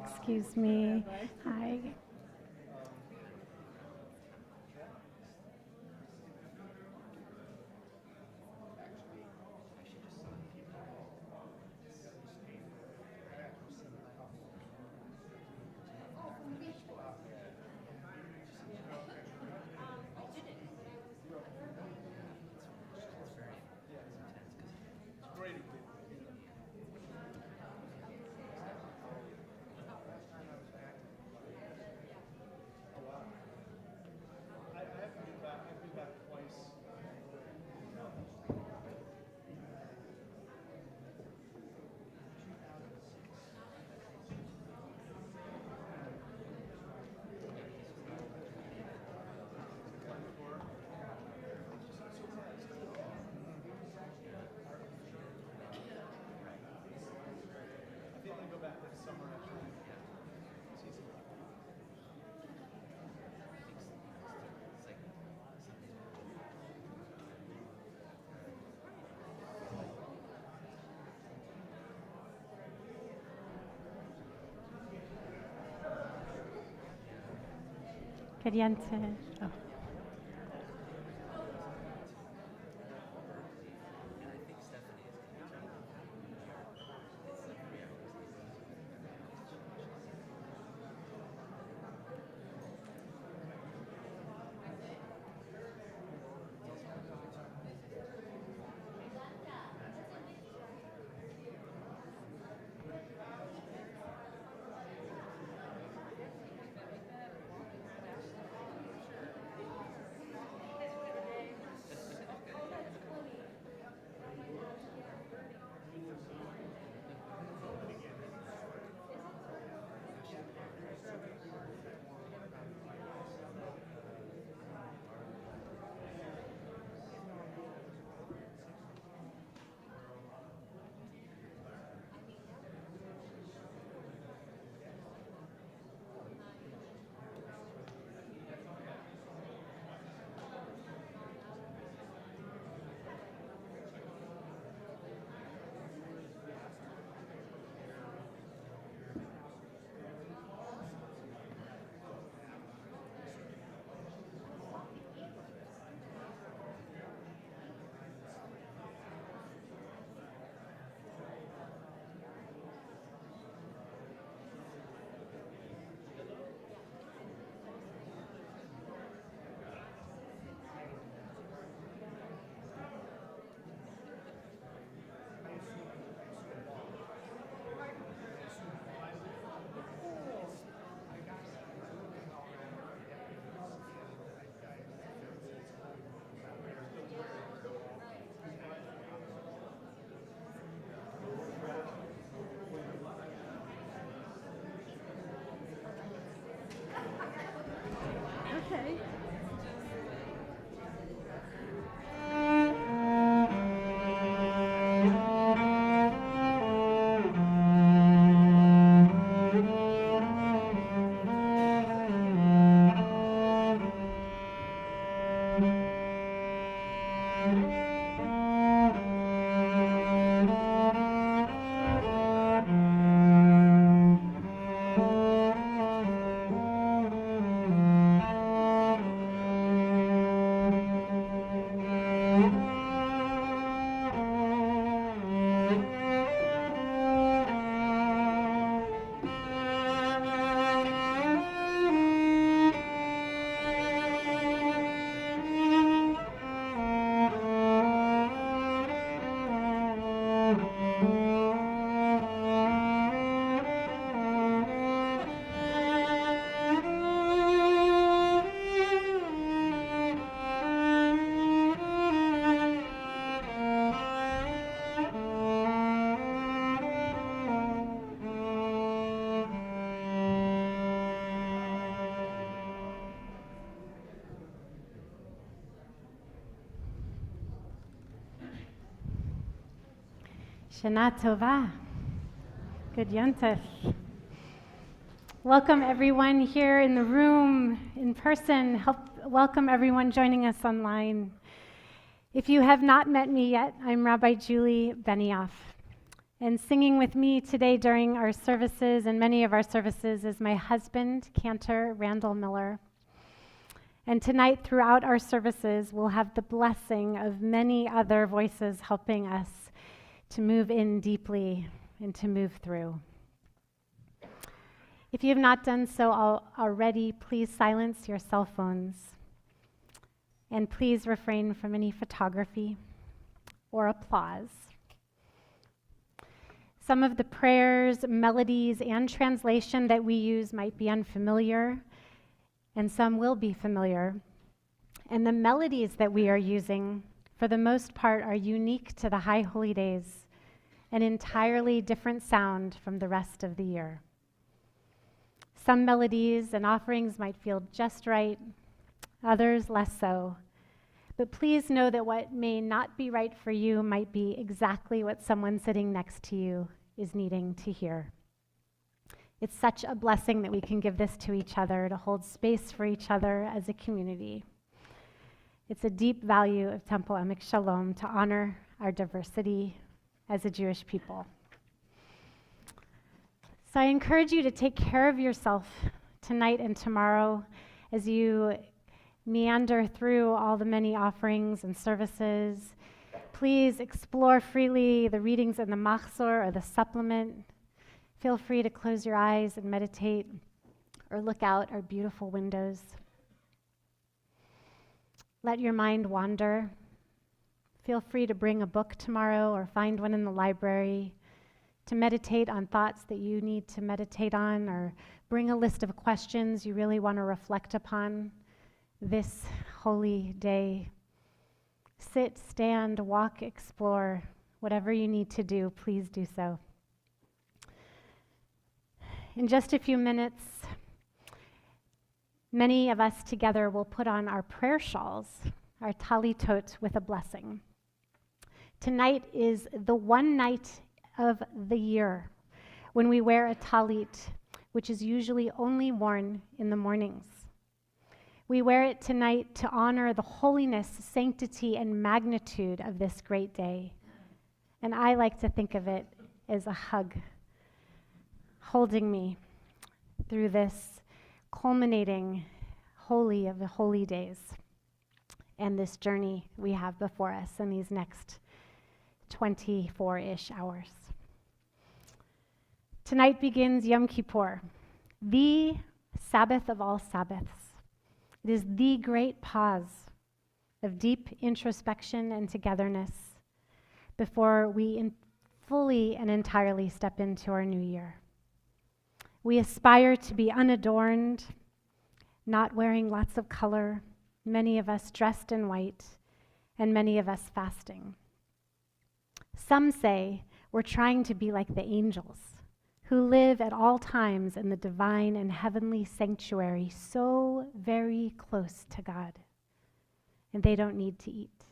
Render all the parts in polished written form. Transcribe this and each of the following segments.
Excuse me. Hi. Querían oh. Shana Tova. Good Yontif. Welcome everyone here in the room, in person. Welcome everyone joining us online. If you have not met me yet, I'm Rabbi Julie Benioff. And singing with me today during our services and many of our services is my husband, Cantor Randall Miller. And tonight, throughout our services, we'll have the blessing of many other voices helping us to move in deeply and to move through. If you have not done so already, please silence your cell phones. And please refrain from any photography or applause. Some of the prayers, melodies, and translation that we use might be unfamiliar, and some will be familiar. And the melodies that we are using, for the most part, are unique to the High Holy Days, an entirely different sound from the rest of the year. Some melodies and offerings might feel just right, others less so. But please know that what may not be right for you might be exactly what someone sitting next to you is needing to hear. It's such a blessing that we can give this to each other, to hold space for each other as a community. It's a deep value of Temple Emek Shalom to honor our diversity as a Jewish people. So I encourage you to take care of yourself tonight and tomorrow as you meander through all the many offerings and services. Please explore freely the readings in the Machzor or the supplement. Feel free to close your eyes and meditate or look out our beautiful windows. Let your mind wander. Feel free to bring a book tomorrow or find one in the library to meditate on thoughts that you need to meditate on, or bring a list of questions you really want to reflect upon this holy day. Sit, stand, walk, explore. Whatever you need to do, please do so. In just a few minutes, many of us together will put on our prayer shawls, our talitot, with a blessing. Tonight is the one night of the year when we wear a talit, which is usually only worn in the mornings. We wear it tonight to honor the holiness, sanctity, and magnitude of this great day. And I like to think of it as a hug, holding me through this culminating holy of the holy days and this journey we have before us in these next 24-ish hours. Tonight begins Yom Kippur, the Sabbath of all Sabbaths. It is the great pause of deep introspection and togetherness before we fully and entirely step into our new year. We aspire to be unadorned, not wearing lots of color, many of us dressed in white, and many of us fasting. Some say we're trying to be like the angels, who live at all times in the divine and heavenly sanctuary, so very close to God, and they don't need to eat.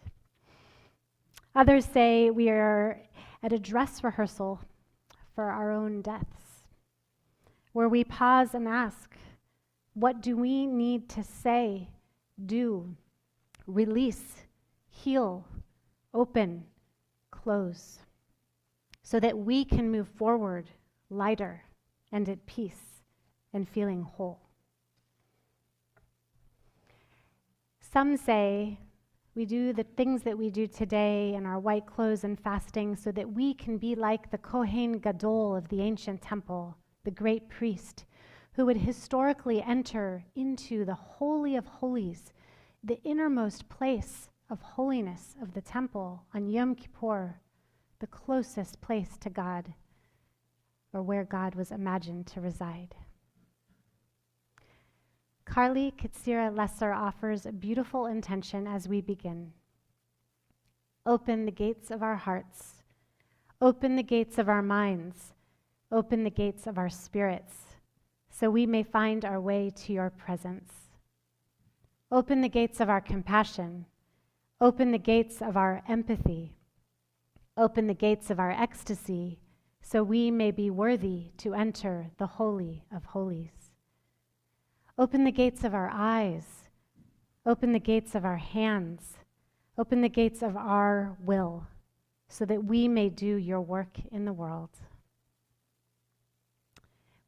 Others say we are at a dress rehearsal for our own deaths, where we pause and ask, what do we need to say, do, release, heal, open, close, so that we can move forward lighter and at peace and feeling whole. Some say we do the things that we do today in our white clothes and fasting so that we can be like the Kohen Gadol of the ancient temple, the great priest, who would historically enter into the Holy of Holies, the innermost place of holiness of the temple on Yom Kippur, the closest place to God, or where God was imagined to reside. Carly Katsira Lesser offers a beautiful intention as we begin. Open the gates of our hearts. Open the gates of our minds. Open the gates of our spirits, so we may find our way to your presence. Open the gates of our compassion. Open the gates of our empathy. Open the gates of our ecstasy, so we may be worthy to enter the Holy of Holies. Open the gates of our eyes. Open the gates of our hands. Open the gates of our will. so that we may do your work in the world.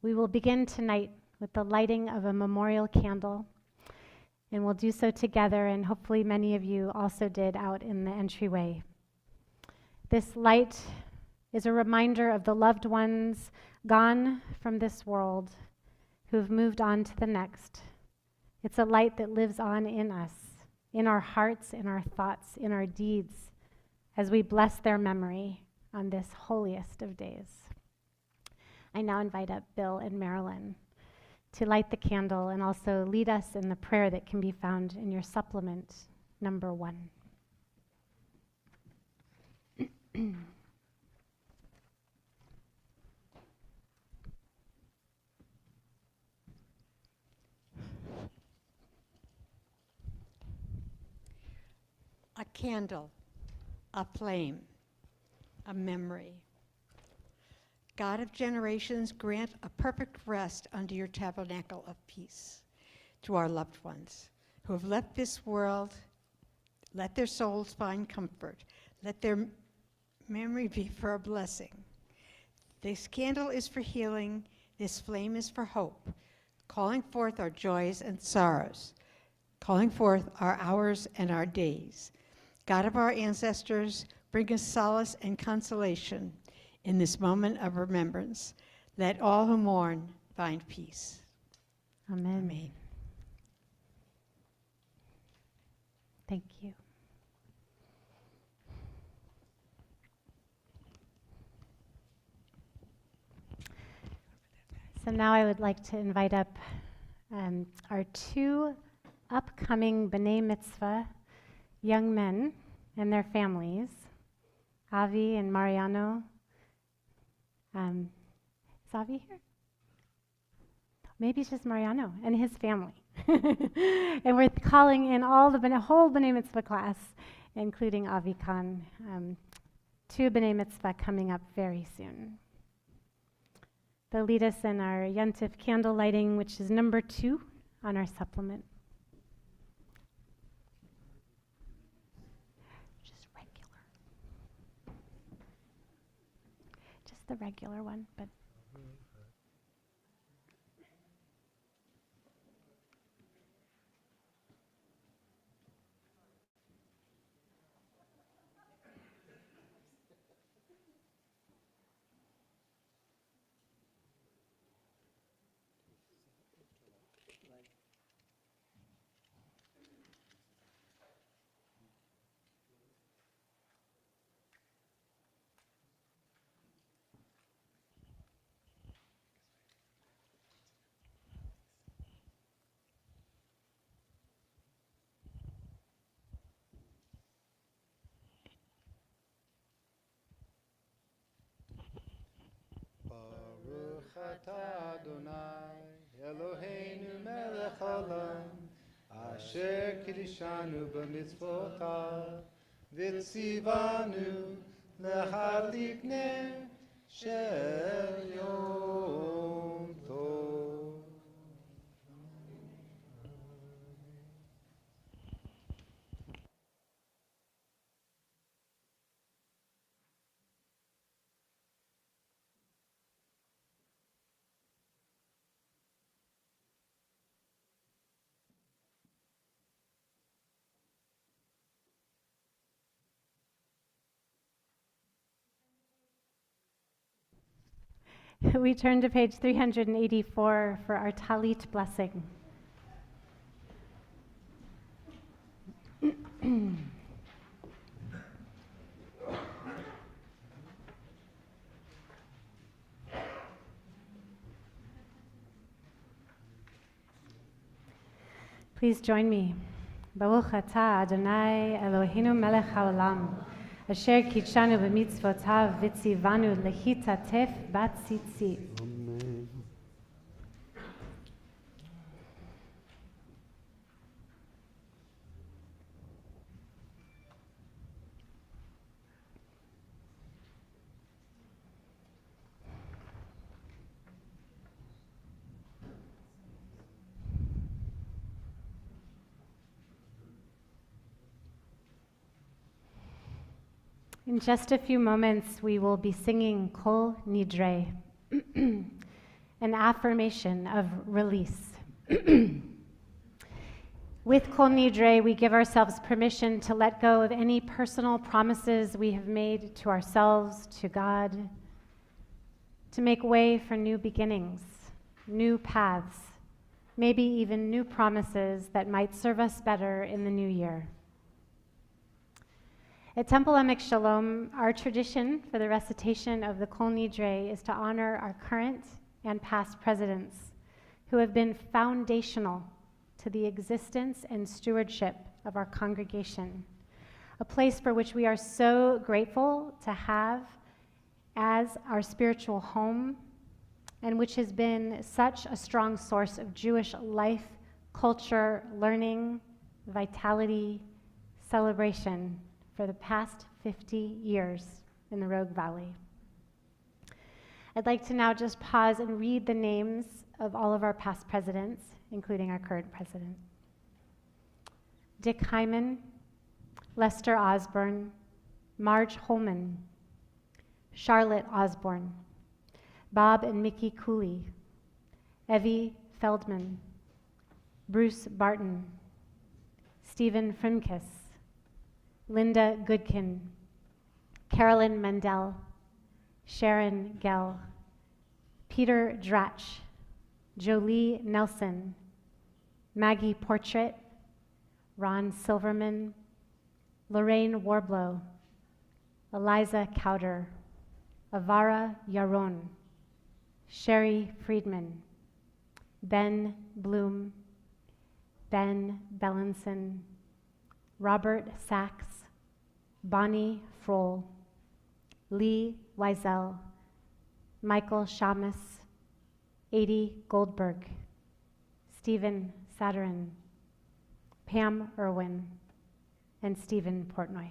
We will begin tonight with the lighting of a memorial candle, and we'll do so together, and hopefully many of you also did out in the entryway. This light is a reminder of the loved ones gone from this world who have moved on to the next. It's a light that lives on in us, in our hearts, in our thoughts, in our deeds, as we bless their memory on this holiest of days. I now invite up Bill and Marilyn to light the candle and also lead us in the prayer that can be found in your supplement number 1. A candle, a flame, a memory. God of generations, grant a perfect rest under your tabernacle of peace to our loved ones who have left this world. Let their souls find comfort. Let their memory be for a blessing. This candle is for healing. This flame is for hope, calling forth our joys and sorrows, calling forth our hours and our days. God of our ancestors, bring us solace and consolation in this moment of remembrance. Let all who mourn find peace. Amen. Amen. Thank you. So now I would like to invite up our 2 upcoming B'nai Mitzvah young men and their families, Avi and Mariano. Is Avi here? Maybe it's just Mariano and his family. And we're calling in all the whole B'nai Mitzvah class, including Avi Khan, to B'nai Mitzvah coming up very soon. They'll lead us in our Yontif candle lighting, which is number 2 on our supplement. The regular one, but Baruch atah Adonai Eloheinu melech haolam asher kiddushanu b'mitzvotav v'tzivanu lehadlik ner shel yom tov. we turn to page 384 for our Talit blessing. Please join me. Baruch atah Adonai Eloheinu melech haolam asher kitshanu b'mitzvotav v'tzivanu lehitatef b'tzitzit. Amen. In just a few moments, we will be singing Kol Nidre, an affirmation of release. With Kol Nidre, we give ourselves permission to let go of any personal promises we have made to ourselves, to God, to make way for new beginnings, new paths, maybe even new promises that might serve us better in the new year. At Temple Emek Shalom, our tradition for the recitation of the Kol Nidre is to honor our current and past presidents who have been foundational to the existence and stewardship of our congregation, a place for which we are so grateful to have as our spiritual home, and which has been such a strong source of Jewish life, culture, learning, vitality, celebration for the past 50 years in the Rogue Valley. I'd like to now just pause and read the names of all of our past presidents, including our current president. Dick Hyman, Lester Osborne, Marge Holman, Charlotte Osborne, Bob and Mickey Cooley, Evie Feldman, Bruce Barton, Stephen Frimkiss, Linda Goodkin, Carolyn Mendel, Sharon Gell, Peter Dratch, Jolie Nelson, Maggie Portrait, Ron Silverman, Lorraine Warblow, Eliza Cowder, Avara Yaron, Sherry Friedman, Ben Bloom, Ben Bellinson, Robert Sachs, Bonnie Frohl, Lee Wiesel, Michael Shamus, Adie Goldberg, Stephen Sadarin, Pam Irwin, and Stephen Portnoy.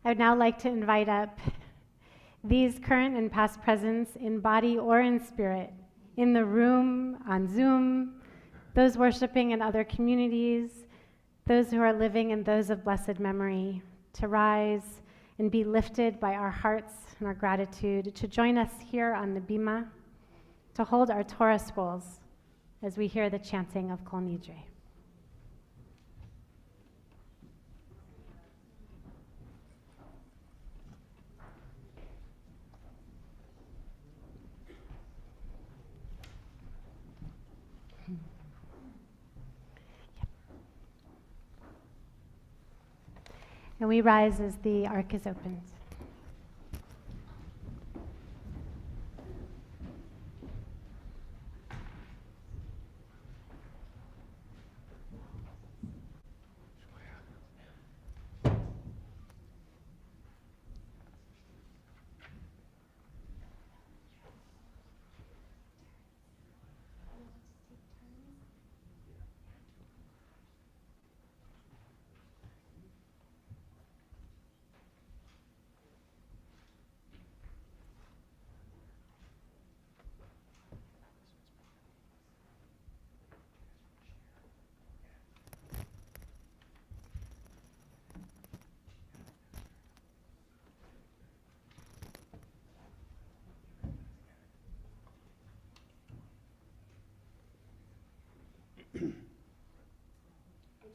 I would now like to invite up these current and past presidents in body or in spirit, in the room, on Zoom, those worshiping in other communities, those who are living in those of blessed memory, to rise and be lifted by our hearts and our gratitude, to join us here on the Bima, to hold our Torah scrolls as we hear the chanting of Kol Nidre. And we rise as the ark is opened.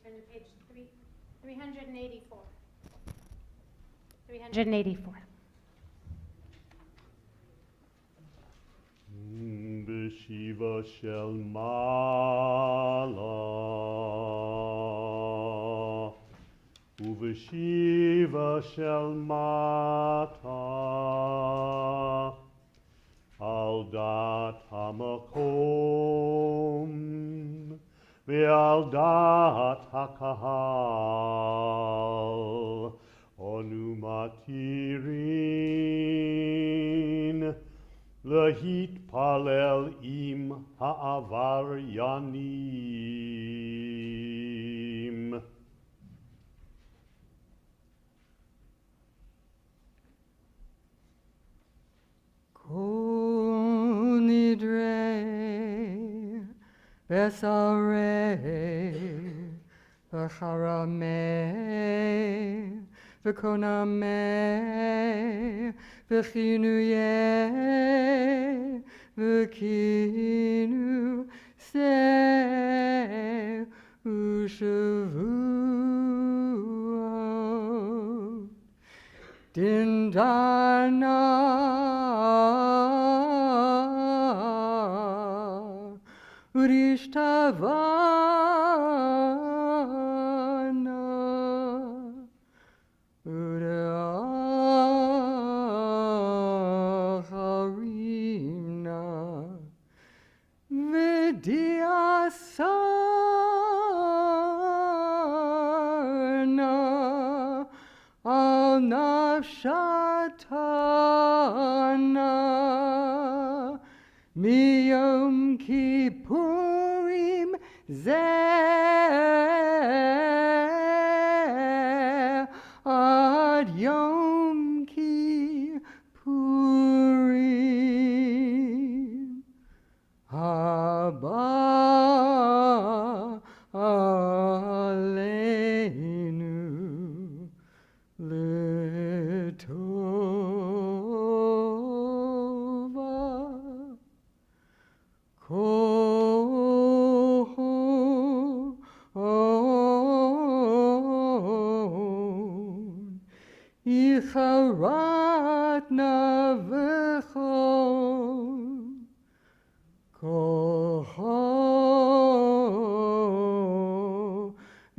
Turn to page 384. 384. Beshiva shel mala uveshiva shel mata al dat hamakom ve'al dat hakahal onu matirin Lahit palel im ha'avaryanim. Kol Nidre Besarei v'charame, v'koname, v'chinuye, v'kinu se u'shavuot. Dindana Urishtavana Udaharimna Vidyasarna Al Nafshatana Miyom Kippurim Zeh Ad Yom Kippurim Haba Aleinu L'tova Kohon Icharatna V'chon Kohon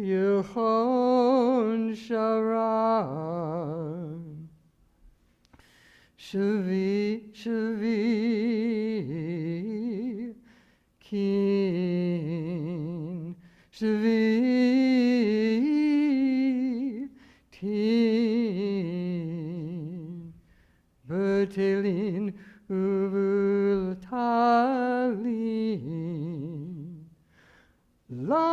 Yechon Sharan Shavi Kin Shavi Tin Bertelin Uvultalin La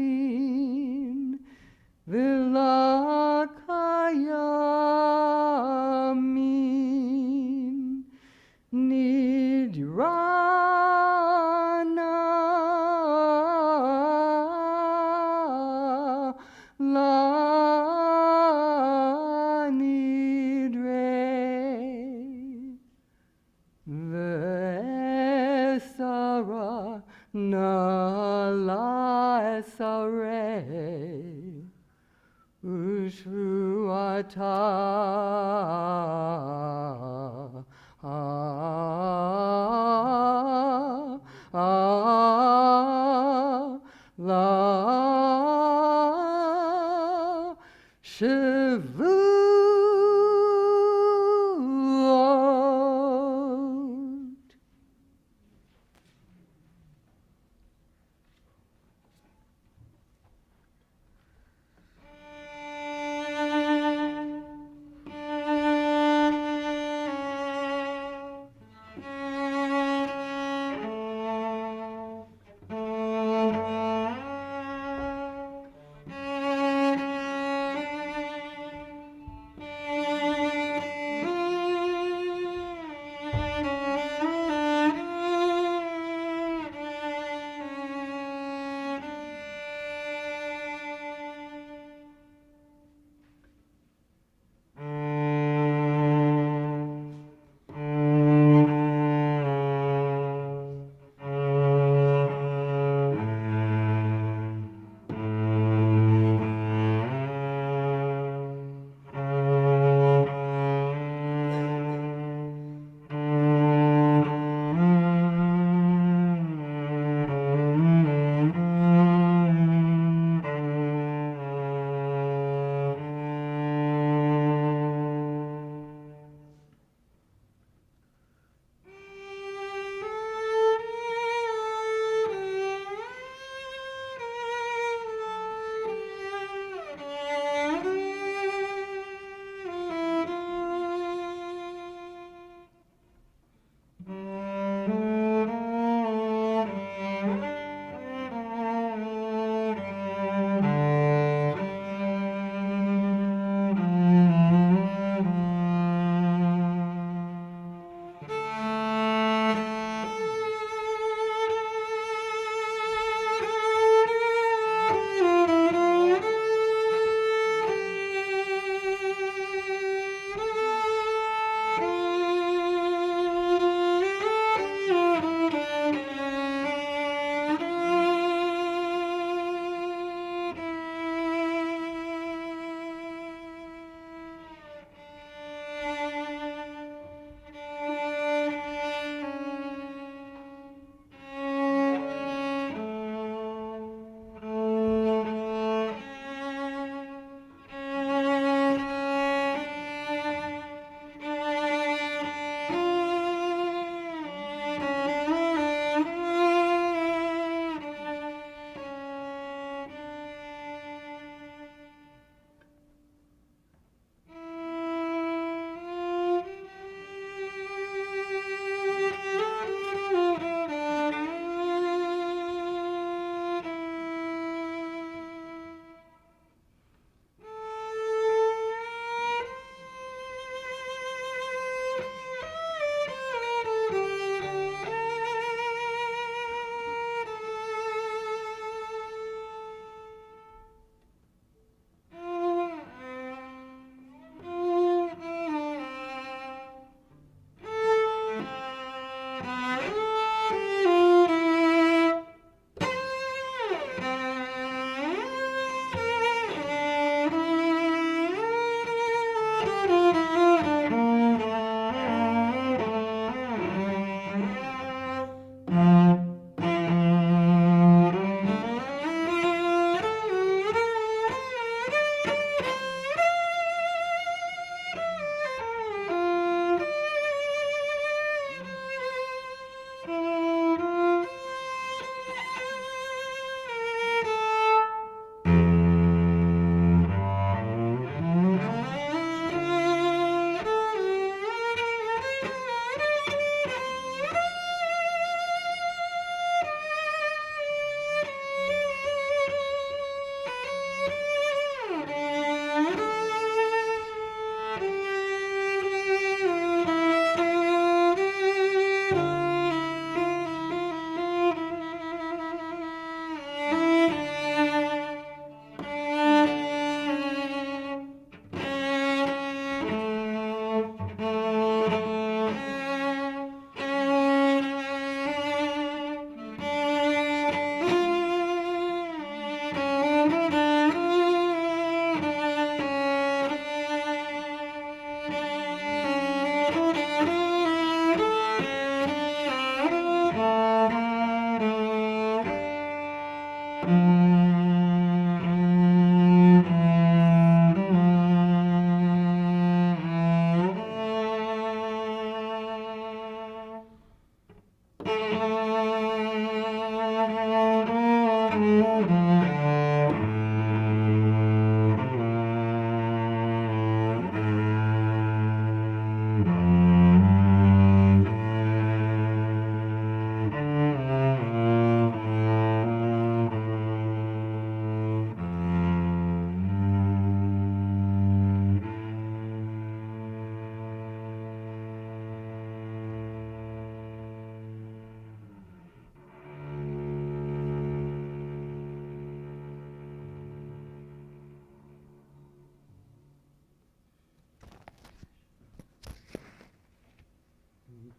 Shiririn Vilakayamin Nidrana La Nidre Vesara Na La Esare Ushvuata La Shavuot.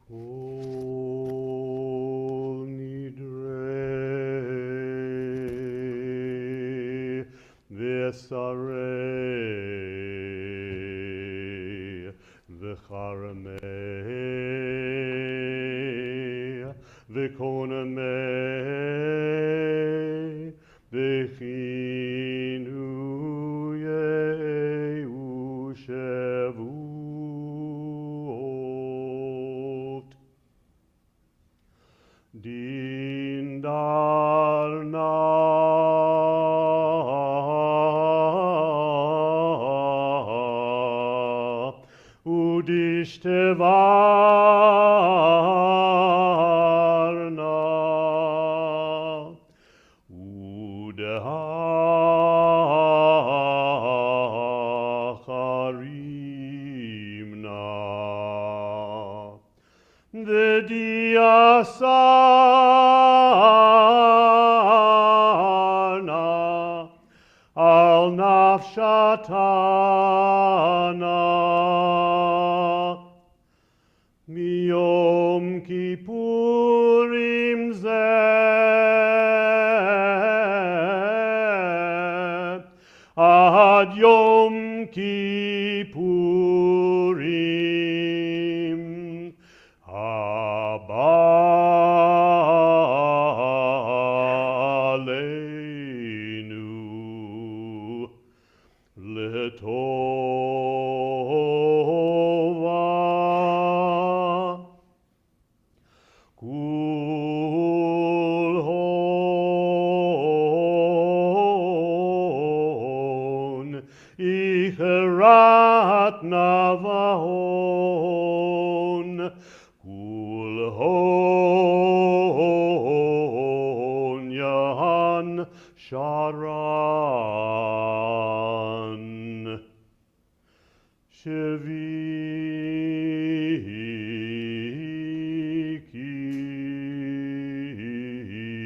Kol Nidre Vesarei V'charamei V'konamei V'chinu Yehu Shavuot Din darna udishtevarna udaharimna V'diasarna al nafshatana miyom kippurim zeh ad yom kippurim haba aleinu letova kul hon icherat navahon kul hon yahan sharan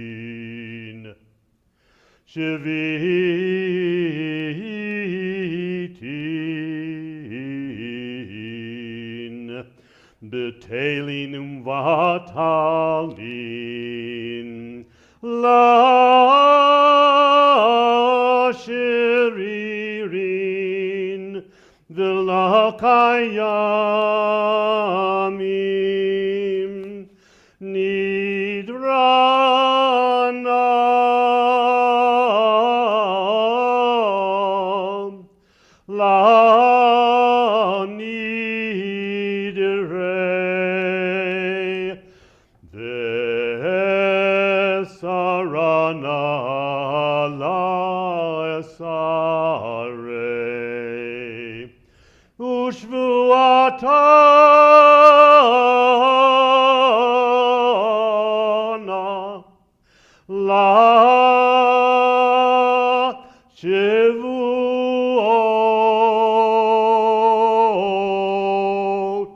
Shevikin Shevitin Betelin vatalin La shiririn V'lakayamim Nidranam La Nidre Vesarana La Esare Ushvuatana La Shavuot.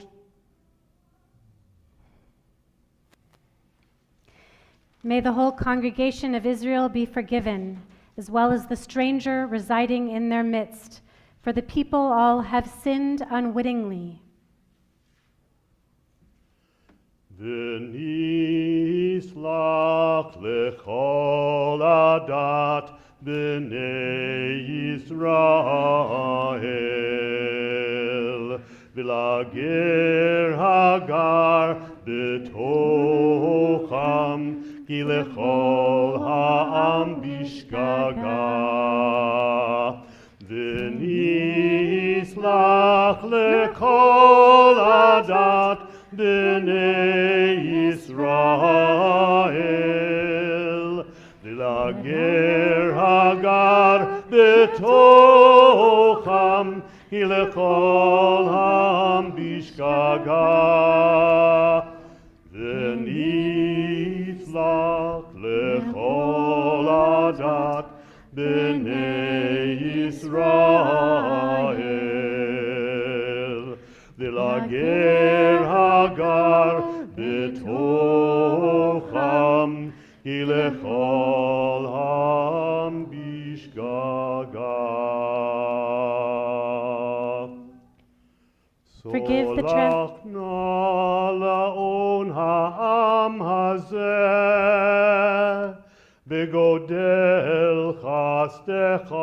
May the whole congregation of Israel be forgiven, as well as the stranger residing in their midst, for the people all have sinned unwittingly. V'nislach lechol adat b'nei Yisrael v'lager hagar b'tocham ki lechol ha'am bishgaga v'nislach lechol adat b'nei Yisrael v'lager hagar b'tocham ki lechol ha'am bishgaga v'nislach lechol adat b'nei Yisrael v'lager hagar b'tocham ki lechol ha'am bishgaga. Forgive the Solach na בגודל חסדך.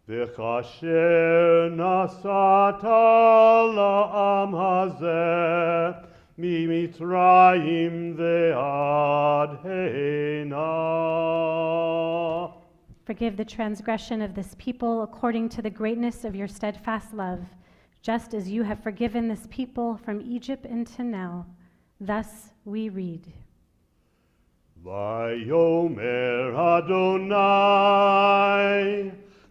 וכאשר נסעת לעם הזה ממצרים ועד הנה. Forgive the transgression of this people according to the greatness of your steadfast love, just as you have forgiven this people from Egypt until now. Thus we read. ויאמר אדוני,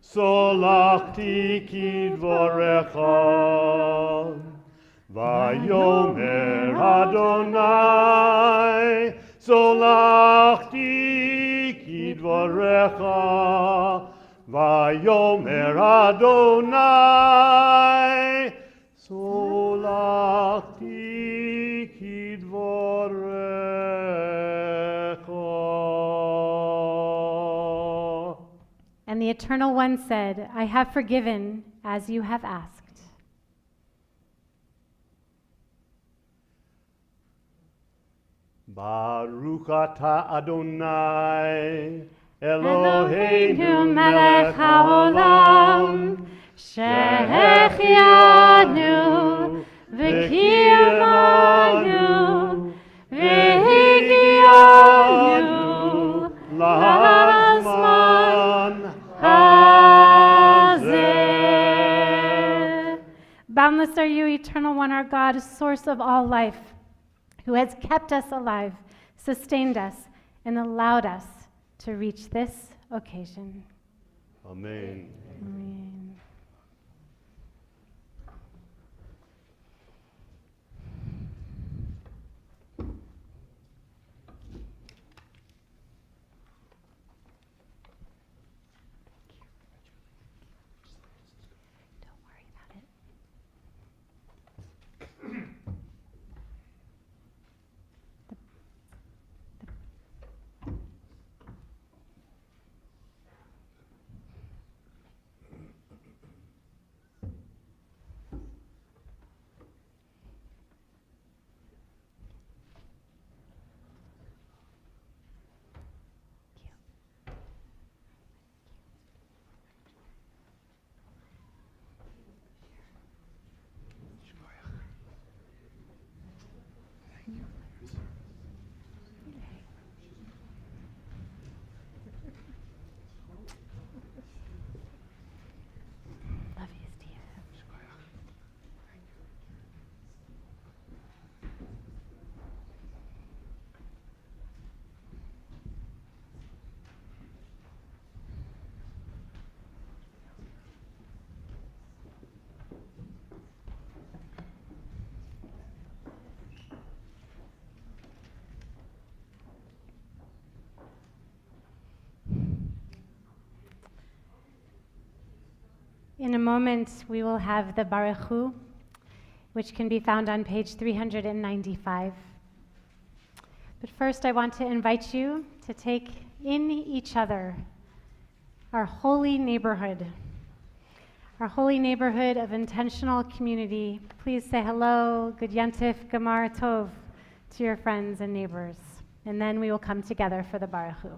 סולחתי כדברך. ויאמר אדוני, סולחתי כדברך. ויאמר אדוני, סולחתי כדברך. And the Eternal One said, I have forgiven as you have asked. Baruch atah Adonai, Eloheinu Eloheinu melech melech haolam, haolam, שהחיינו וקיימנו והגיענו לזמן הזה. Boundless are you, Eternal One, our God, source of all life, who has kept us alive, sustained us, and allowed us to reach this occasion. Amen. Amen. Don't worry about it. Love you, Steve. In a moment, we will have the Baruch Hu, which can be found on page 395. But first, I want to invite you to take in each other our holy neighborhood of intentional community. Please say hello, good yantif, gamar tov, to your friends and neighbors. And then we will come together for the Baruch Hu.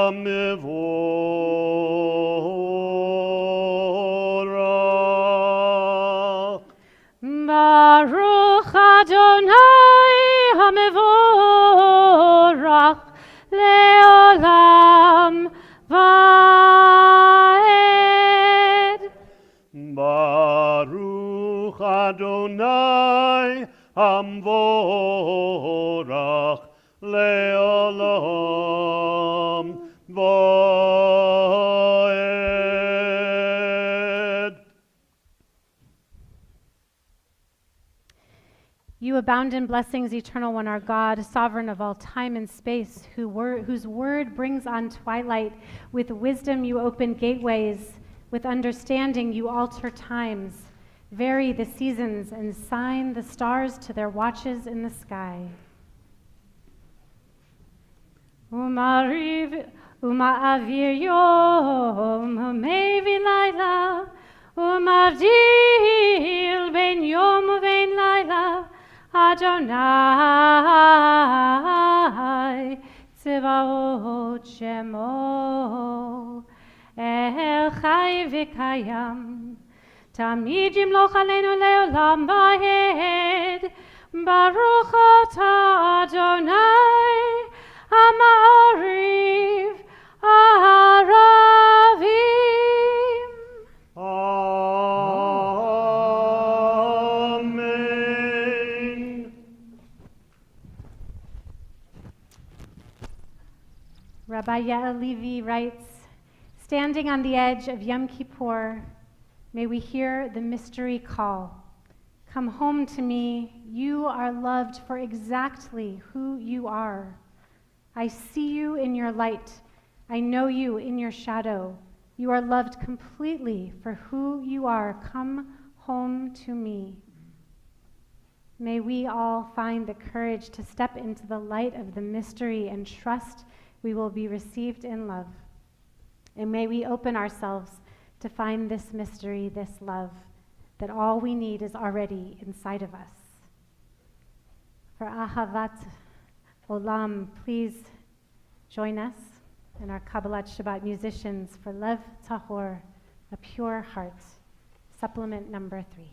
HaMevorach. Baruch Adonai HaMevorach leolam vaed. Baruch Adonai HaMevorach leolam vaed. You abound in blessings, eternal one, our God, sovereign of all time and space, whose word brings on twilight. With wisdom you open gateways. With understanding you alter times. Vary the seasons and sign the stars to their watches in the sky. Uma'avir yom u'mevi layla u'mavdil ben yom u'ben layla Adonai Tzevaot Shemo El Chai V'Kayam Tamid Yimloch Aleinu Leolam Vaed Baruch Atah Adonai Ha'ma'ariv Ha'aravim. Amen. Rabbi Yael Levi writes, standing on the edge of Yom Kippur, may we hear the mystery call. Come home to me, you are loved for exactly who you are. I see you in your light. I know you in your shadow. You are loved completely for who you are. Come home to me. May we all find the courage to step into the light of the mystery and trust we will be received in love. And may we open ourselves to find this mystery, this love, that all we need is already inside of us. For Ahavat Olam, please join us and our Kabbalat Shabbat musicians for Lev Tahor, a pure heart, supplement number 3.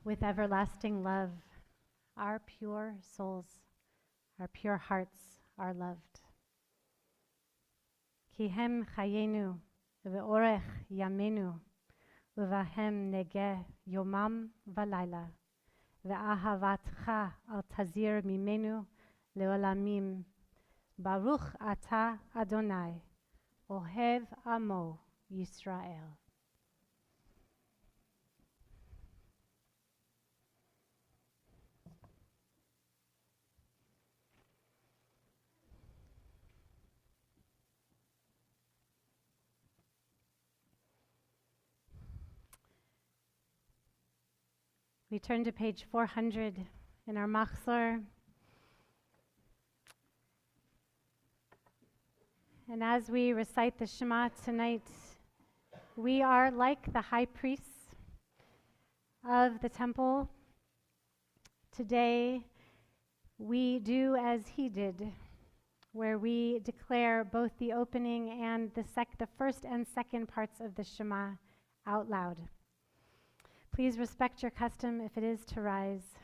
with everlasting love. Our pure souls, our pure hearts are loved. Ki hem chayenu ve'orech yamenu uvahem negeh yomam v'layla ve'ahavatcha al tazir mimenu leolamim. Baruch ata Adonai, ohev amo Yisrael. We turn to page 400 in our Machzor. And as we recite the Shema tonight, we are like the high priests of the temple. Today, we do as he did, where we declare both the opening and the first and second parts of the Shema out loud. Please respect your custom if it is to rise.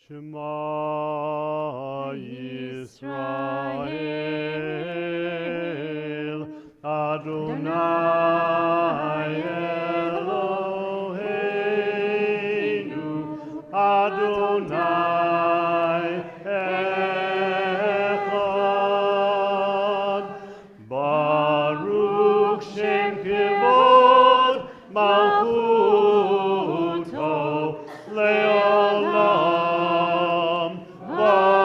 Shema Yisrael, Adonai Eloheinu, Adonai Echad, Baruch Shem Kevod Malchuto Leolam Vaed.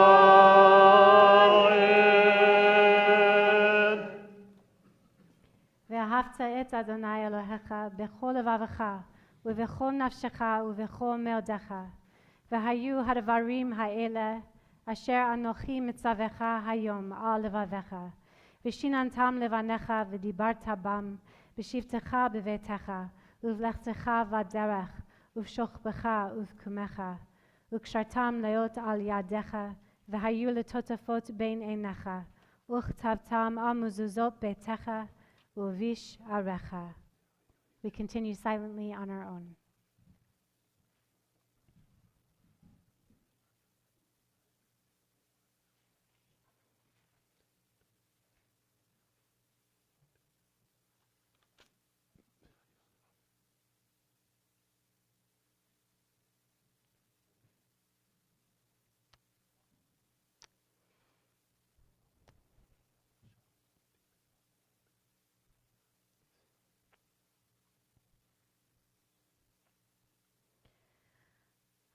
ואהבת את אדוני אלוהיך בכל לבבך ובכל נפשך ובכל מאודך. והיו הדברים האלה אשר אנוכי מצווך היום על לבביך. ושיננתם לבניך ודיברת בם בשבתך בביתך ובלכתך בדרך ובשוכבך ובקומך. וקשרתם להיות על ידיך והיו לטוטפות בין עיניך. וכתבתם על מזוזות ביתך ובביש עריך. We continue silently on our own.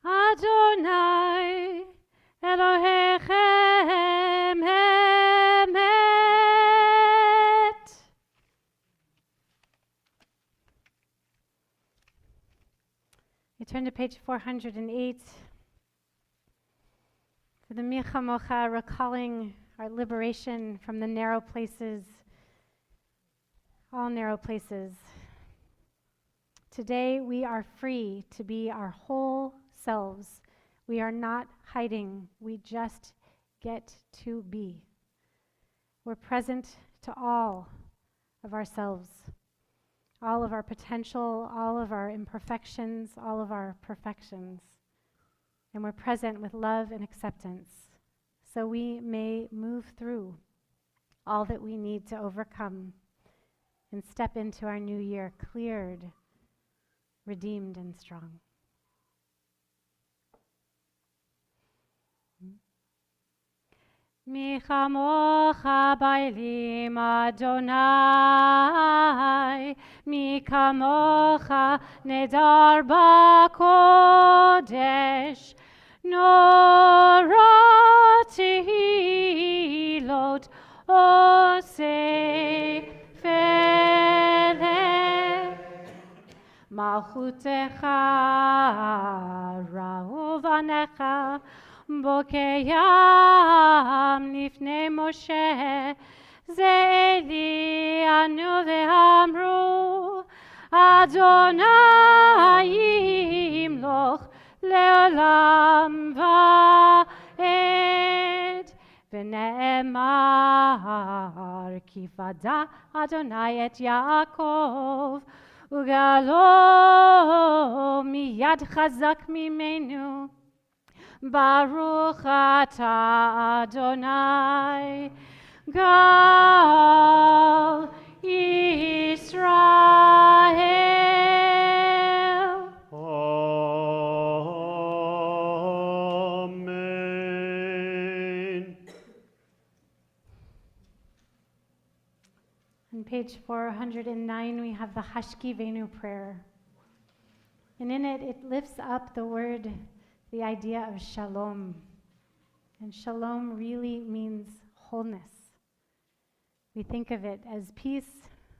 Adonai Elohechem Emet. We turn to page 408 for the Milchamocha, recalling our liberation from the narrow places, all narrow places. Today we are free to be our whole selves. We are not hiding. We just get to be. We're present to all of ourselves, all of our potential, all of our imperfections, all of our perfections. And we're present with love and acceptance, so we may move through all that we need to overcome and step into our new year cleared, redeemed, and strong. Mi chamocha bailim Adonai, mi kamocha nedar b'kodesh, nora tehilot oseh feleh. Malchutecha ra'u vanecha בוקיים לפני משה זה אלי אנו ואמרו אדוני ימלוך לעולם ועד ונאמר כי פדה אדוני את יעקב, וגאלו מיד חזק ממנו. ברוך אתה אדוני, גאל ישראל. Amen. On page 409, we have the Hashkivenu prayer. And in it, it lifts up the word, the idea of shalom. And shalom really means wholeness. We think of it as peace.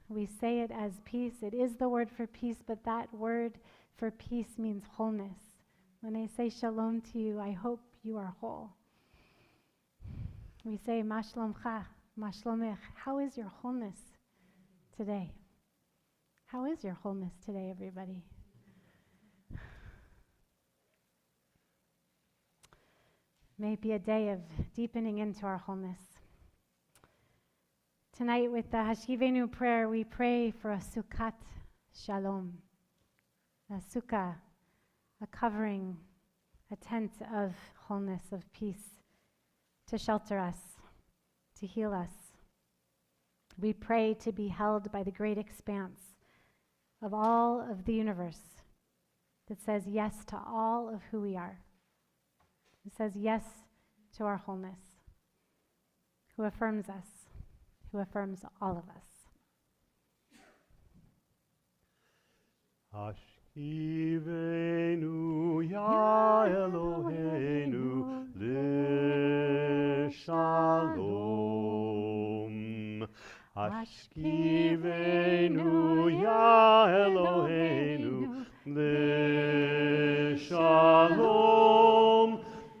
We say it as peace. It is the word for peace, but that word for peace means wholeness. When I say shalom to you, I hope you are whole. We say, Ma shlomcha, ma shlomech. How is your wholeness today? How is your wholeness today, everybody? May it be a day of deepening into our wholeness. Tonight with the Hashkivenu prayer, we pray for a sukkat shalom, a sukkah, a covering, a tent of wholeness, of peace, to shelter us, to heal us. We pray to be held by the great expanse of all of the universe that says yes to all of who we are. It says yes to our wholeness, who affirms us, who affirms all of us. Hashkivenu ya Eloheinu l'shalom. Hashkivenu ya Eloheinu l'shalom.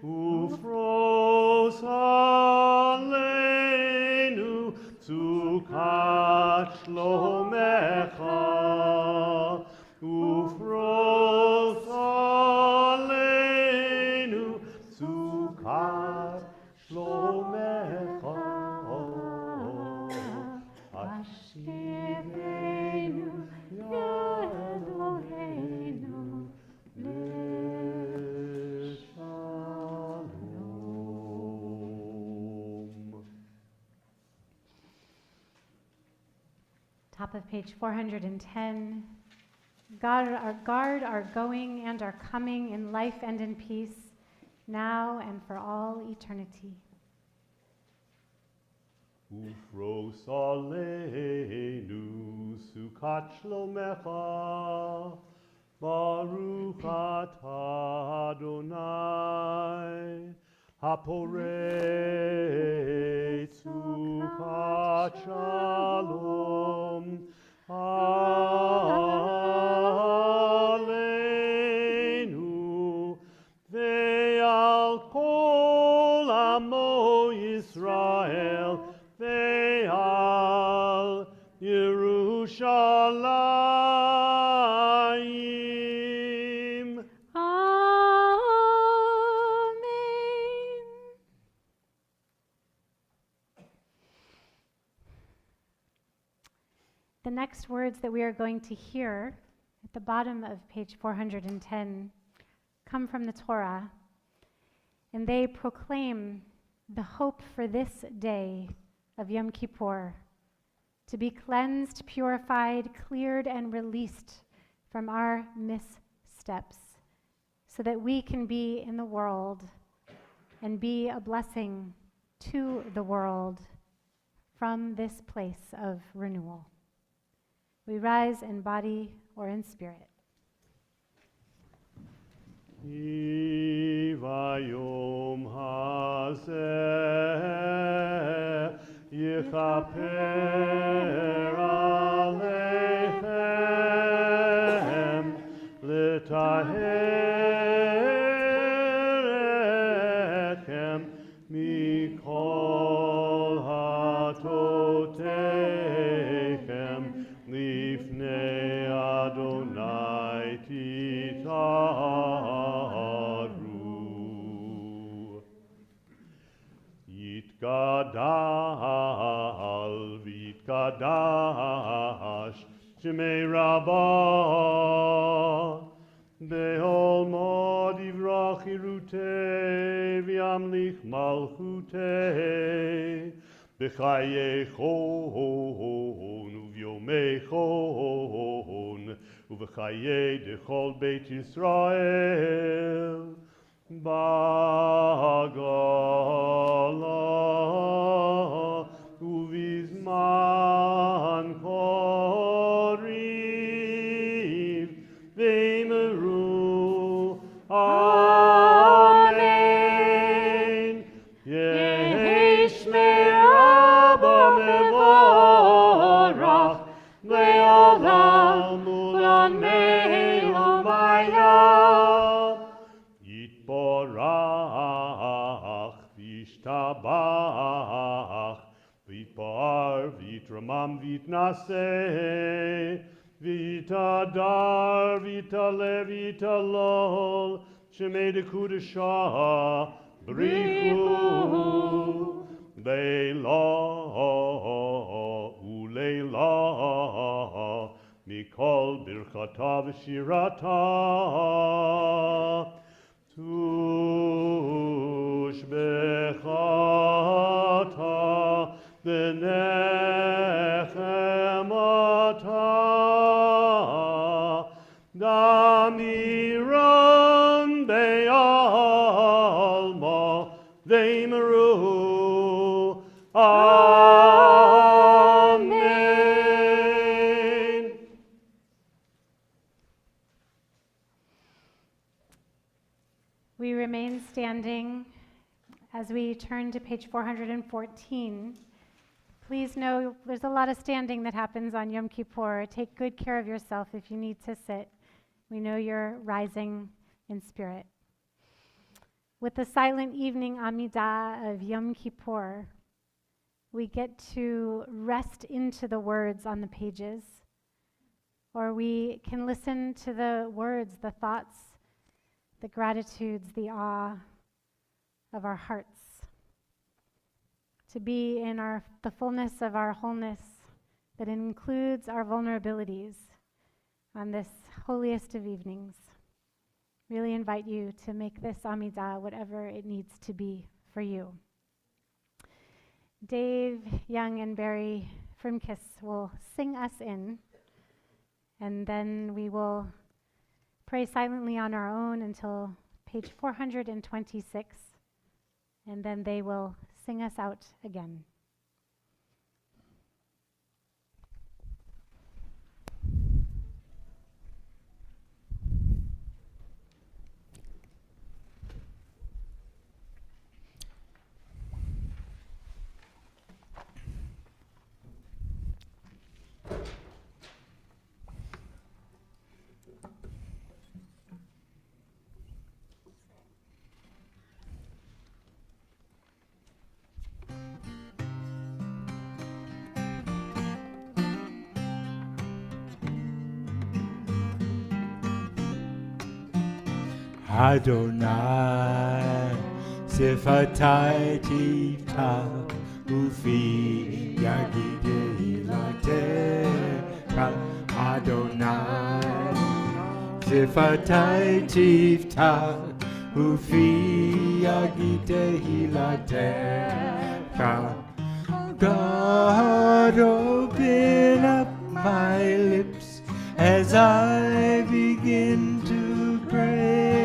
Ufros aleinu sukat shlomecha. Ufros aleinu sukat shlomecha. Hashkivenu ya Eloheinu l'shalom. Top of page 410. God, guard our going and our coming in life and in peace, now and for all eternity. Ufros aleinu sukat shlomecha. Baruch atah Adonai, haporei sukat shalom. Aleinu ve'al kol amo Yisrael ve'al Yerushalayim. Amen. The next words that we are going to hear at the bottom of page 410 come from the Torah, and they proclaim the hope for this day of Yom Kippur, to be cleansed, purified, cleared, and released from our missteps, so that we can be in the world and be a blessing to the world from this place of renewal. We rise in body or in spirit. Vayom hazeh yichaper aleichem l'taher etchem mikol hatoteichem lifnei Adonai titaru. Yitgadal Yitkadash Shemei Rabbah Be'ol mod yivrach irutei v'yamlich malchutei b'chayechon uvyomechon uv'chayei dechol Beit Yisrael b'gala uvizman koriv v'emeru Amen. Yehi Shmei Rabba mevorach le'olam u'lamei omaya yitborach v'yishtabach v'yitbar v'yitramam v'yitnaseh v'yitadar v'yitale v'yitalol Shemei Dekudasha Brichu Leila Uleila Mikol Birchata V'Shirata Tush Bechata V'Nechemata Damiran Be'alma V'Emeru Amen. We remain standing as we turn to page 414. Please know there's a lot of standing that happens on Yom Kippur. Take good care of yourself if you need to sit. We know you're rising in spirit. With the silent evening Amidah of Yom Kippur, we get to rest into the words on the pages, or we can listen to the words, the thoughts, the gratitudes, the awe of our hearts. To be in the fullness of our wholeness that includes our vulnerabilities on this holiest of evenings. Really invite you to make this Amidah whatever it needs to be for you. Dave, Young, and Barry from KISS will sing us in, and then we will pray silently on our own until page 426, and then they will sing us out again. Adonai, Sifatai Tifta, Ufi Yagide Ilatecha. Adonai, Sifatai Tifta, Ufi Yagide Ilatecha. God, open up my lips as I begin to pray.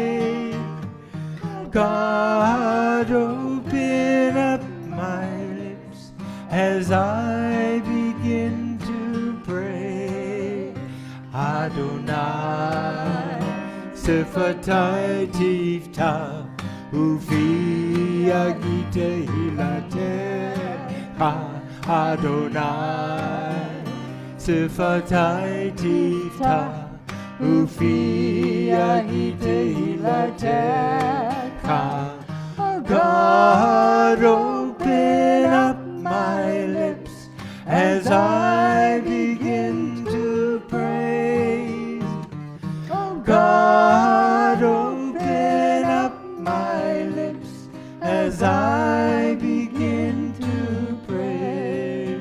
God, open up my lips as I begin to pray. Adonai, Sifatai Tifta, Ufi Yagite Hilatecha. Adonai, Sifatai Tifta, Ufi Yagite Hilatecha. God, open up my lips as I begin to praise. God, open up my lips as I begin to pray.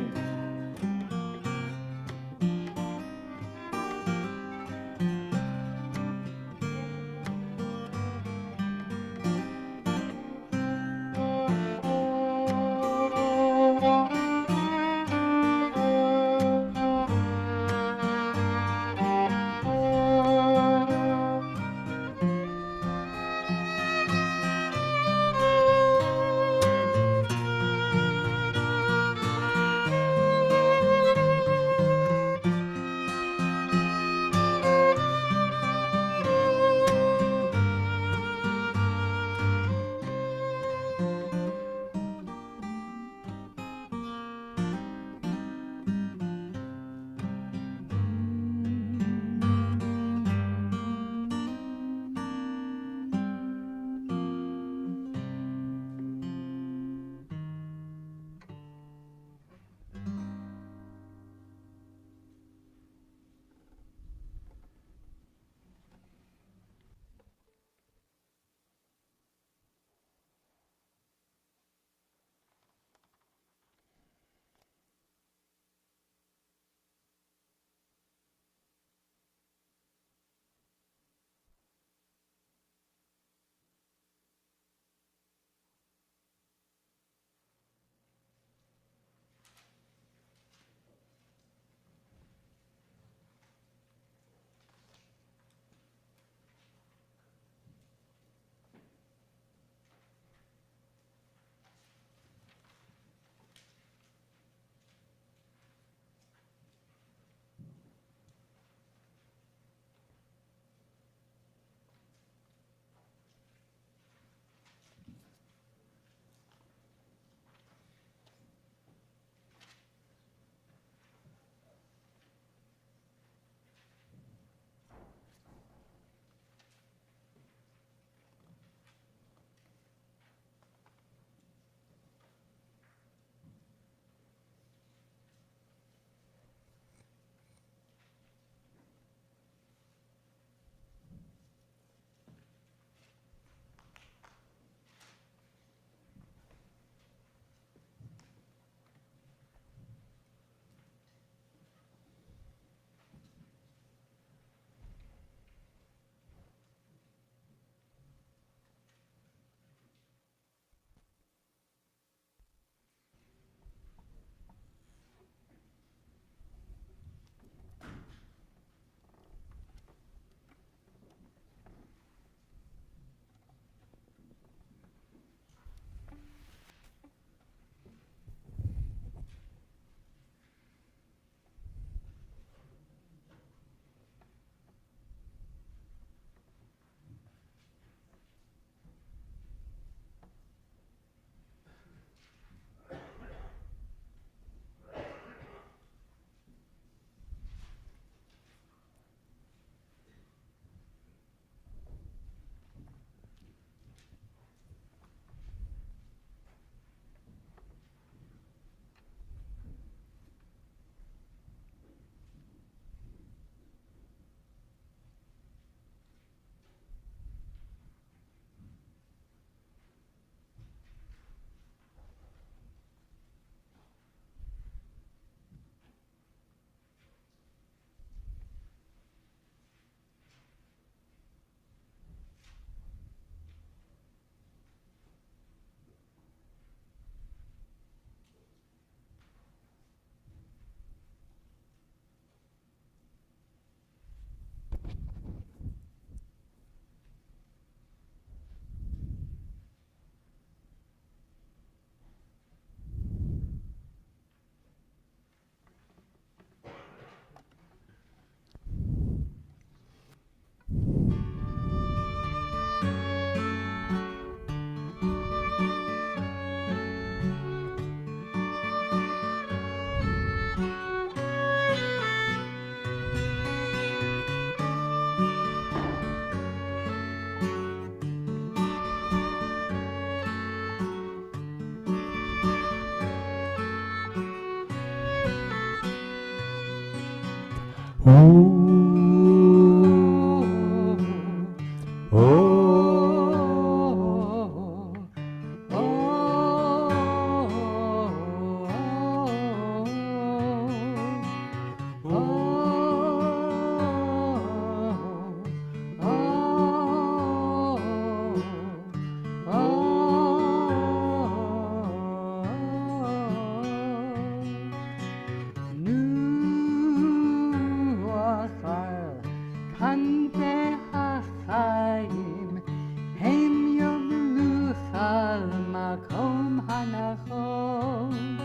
הנכון.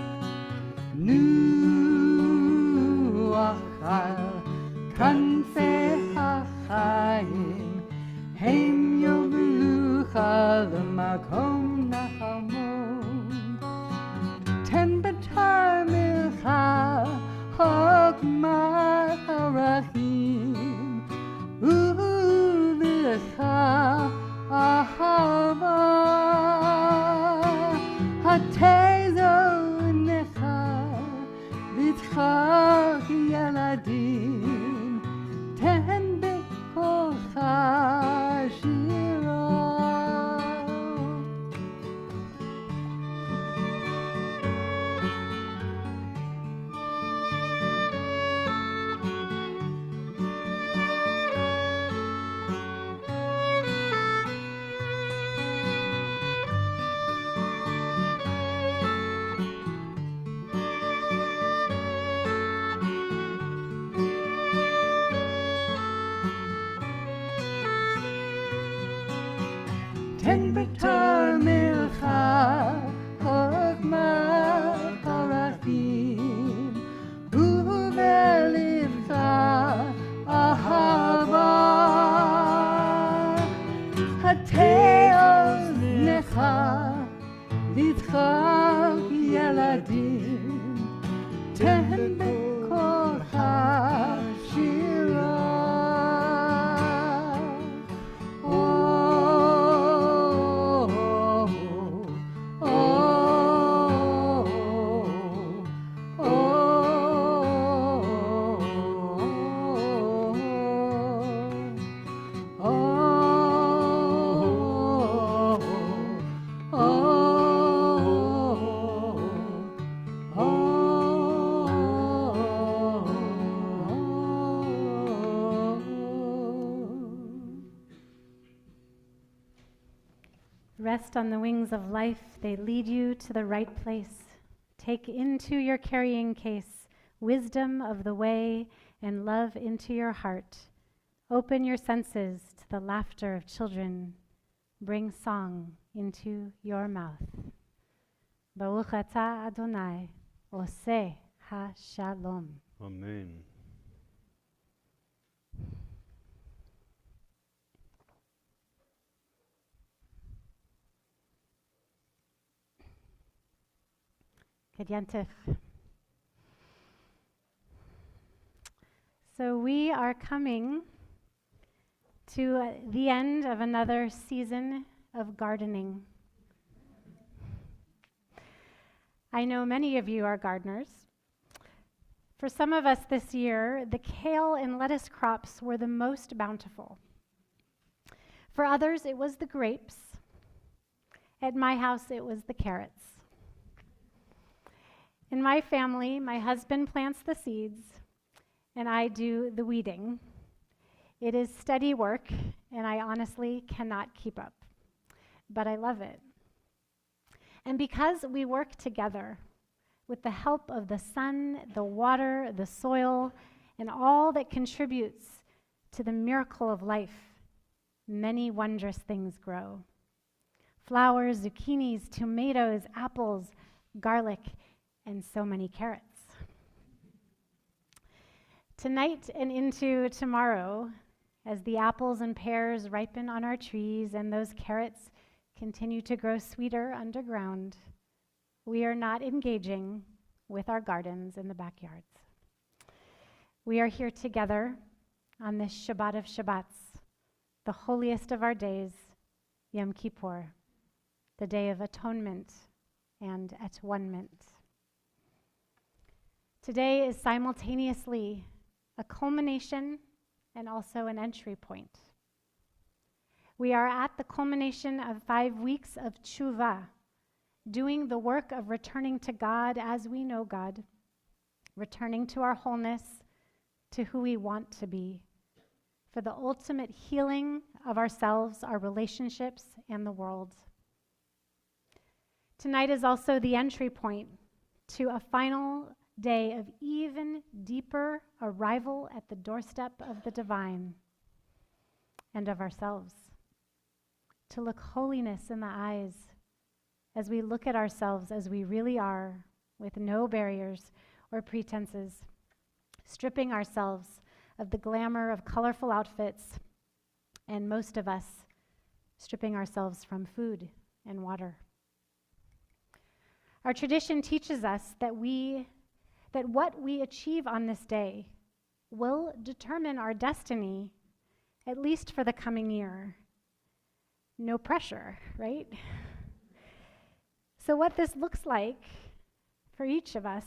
נוח על כנפי החיים, הם יובילוך למקום נחמון. תן בתרמילך חוכמת ערכים, ובלך אהבה. התזו עיניך ותחך ילדים, תן בקולך שירה. תן בתרמילך חוכמת ערכים, ובלבך אהבה. הטה אוזנך ותחך ילדים, תן בקולך שירה. Rest on the wings of life, they lead you to the right place. Take into your carrying case wisdom of the way and love into your heart. Open your senses to the laughter of children. Bring song into your mouth. Baruch atah Adonai, oseh ha-shalom. Amen. Kedyantif. So we are coming to the end of another season of gardening. I know many of you are gardeners. For some of us this year, the kale and lettuce crops were the most bountiful. For others, it was the grapes. At my house, it was the carrots. In my family, my husband plants the seeds, and I do the weeding. It is steady work, and I honestly cannot keep up, but I love it. And because we work together with the help of the sun, the water, the soil, and all that contributes to the miracle of life, many wondrous things grow. Flowers, zucchinis, tomatoes, apples, garlic, and so many carrots. Tonight and into tomorrow, as the apples and pears ripen on our trees and those carrots continue to grow sweeter underground, we are not engaging with our gardens in the backyards. We are here together on this Shabbat of Shabbats, the holiest of our days, Yom Kippur, the Day of Atonement and Atonement. Today is simultaneously a culmination and also an entry point. We are at the culmination of 5 weeks of tshuva, doing the work of returning to God as we know God, returning to our wholeness, to who we want to be, for the ultimate healing of ourselves, our relationships, and the world. Tonight is also the entry point to a final day of even deeper arrival at the doorstep of the divine and of ourselves, to look holiness in the eyes as we look at ourselves as we really are, with no barriers or pretenses, stripping ourselves of the glamour of colorful outfits, and most of us stripping ourselves from food and water. Our tradition teaches us that what we achieve on this day will determine our destiny, at least for the coming year. No pressure, right? So what this looks like for each of us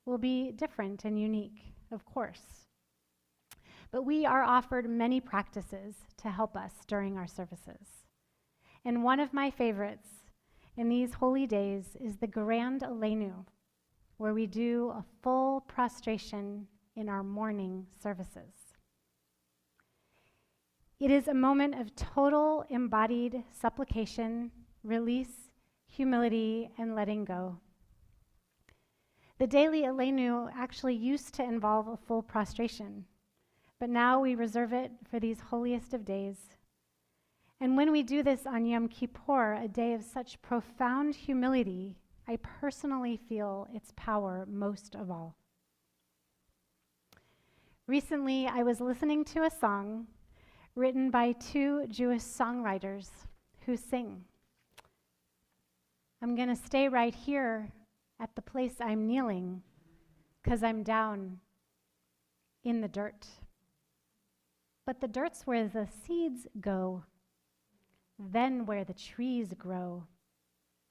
will be different and unique, of course. But we are offered many practices to help us during our services. And one of my favorites in these holy days is the Grand Aleinu, where we do a full prostration in our morning services. It is a moment of total embodied supplication, release, humility, and letting go. The daily Aleinu actually used to involve a full prostration, but now we reserve it for these holiest of days. And when we do this on Yom Kippur, a day of such profound humility, I personally feel its power most of all. Recently, I was listening to a song written by two Jewish songwriters who sing. I'm going to stay right here at the place I'm kneeling, because I'm down in the dirt. But the dirt's where the seeds go, then where the trees grow.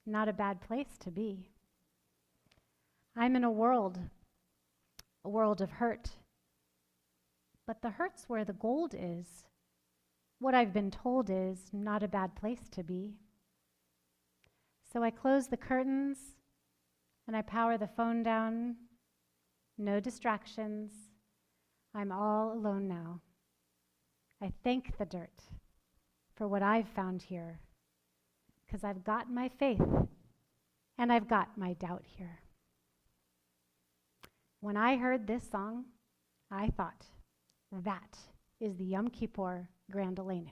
Not a bad place to be. I'm in a world of hurt. But the hurt's where the gold is. What I've been told is not a bad place to be. So I close the curtains and I power the phone down. No distractions. I'm all alone now. I thank the dirt for what I've found here, because I've got my faith and I've got my doubt here. When I heard this song, I thought, that is the Yom Kippur Grand Aleinu.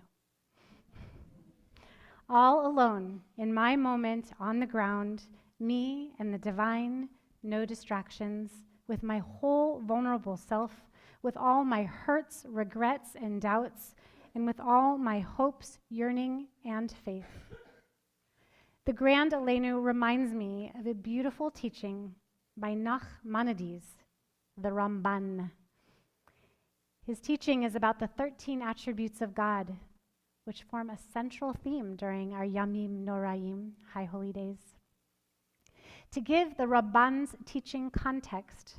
All alone in my moment on the ground, me and the divine, no distractions, with my whole vulnerable self, with all my hurts, regrets, and doubts, and with all my hopes, yearning, and faith. The Grand Aleinu reminds me of a beautiful teaching by Nachmanides, the Ramban. His teaching is about the 13 attributes of God, which form a central theme during our Yamim Noraim, High Holy Days. To give the Ramban's teaching context,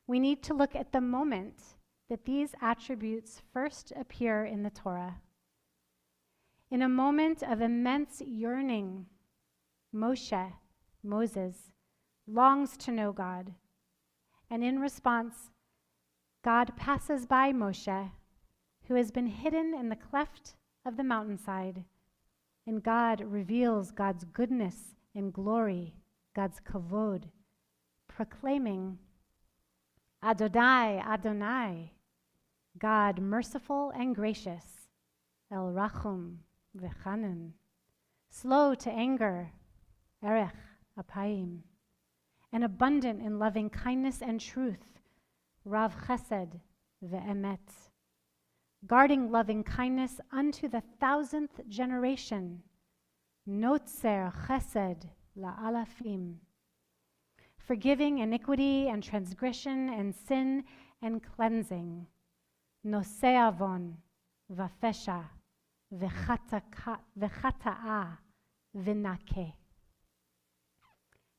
we need to look at the moment that these attributes first appear in the Torah. In a moment of immense yearning, Moses, longs to know God, and in response, God passes by Moshe, who has been hidden in the cleft of the mountainside, and God reveals God's goodness and glory, God's kavod, proclaiming, Adonai, Adonai, God merciful and gracious, El Rachum v'Chanun, slow to anger, Erech Apayim, and abundant in loving kindness and truth, Rav Chesed ve'emet, guarding loving kindness unto the 1,000th generation, Notzer Chesed la'alafim, forgiving iniquity and transgression and sin and cleansing, Nosei avon va'fesha v'chata'a v'nakeh.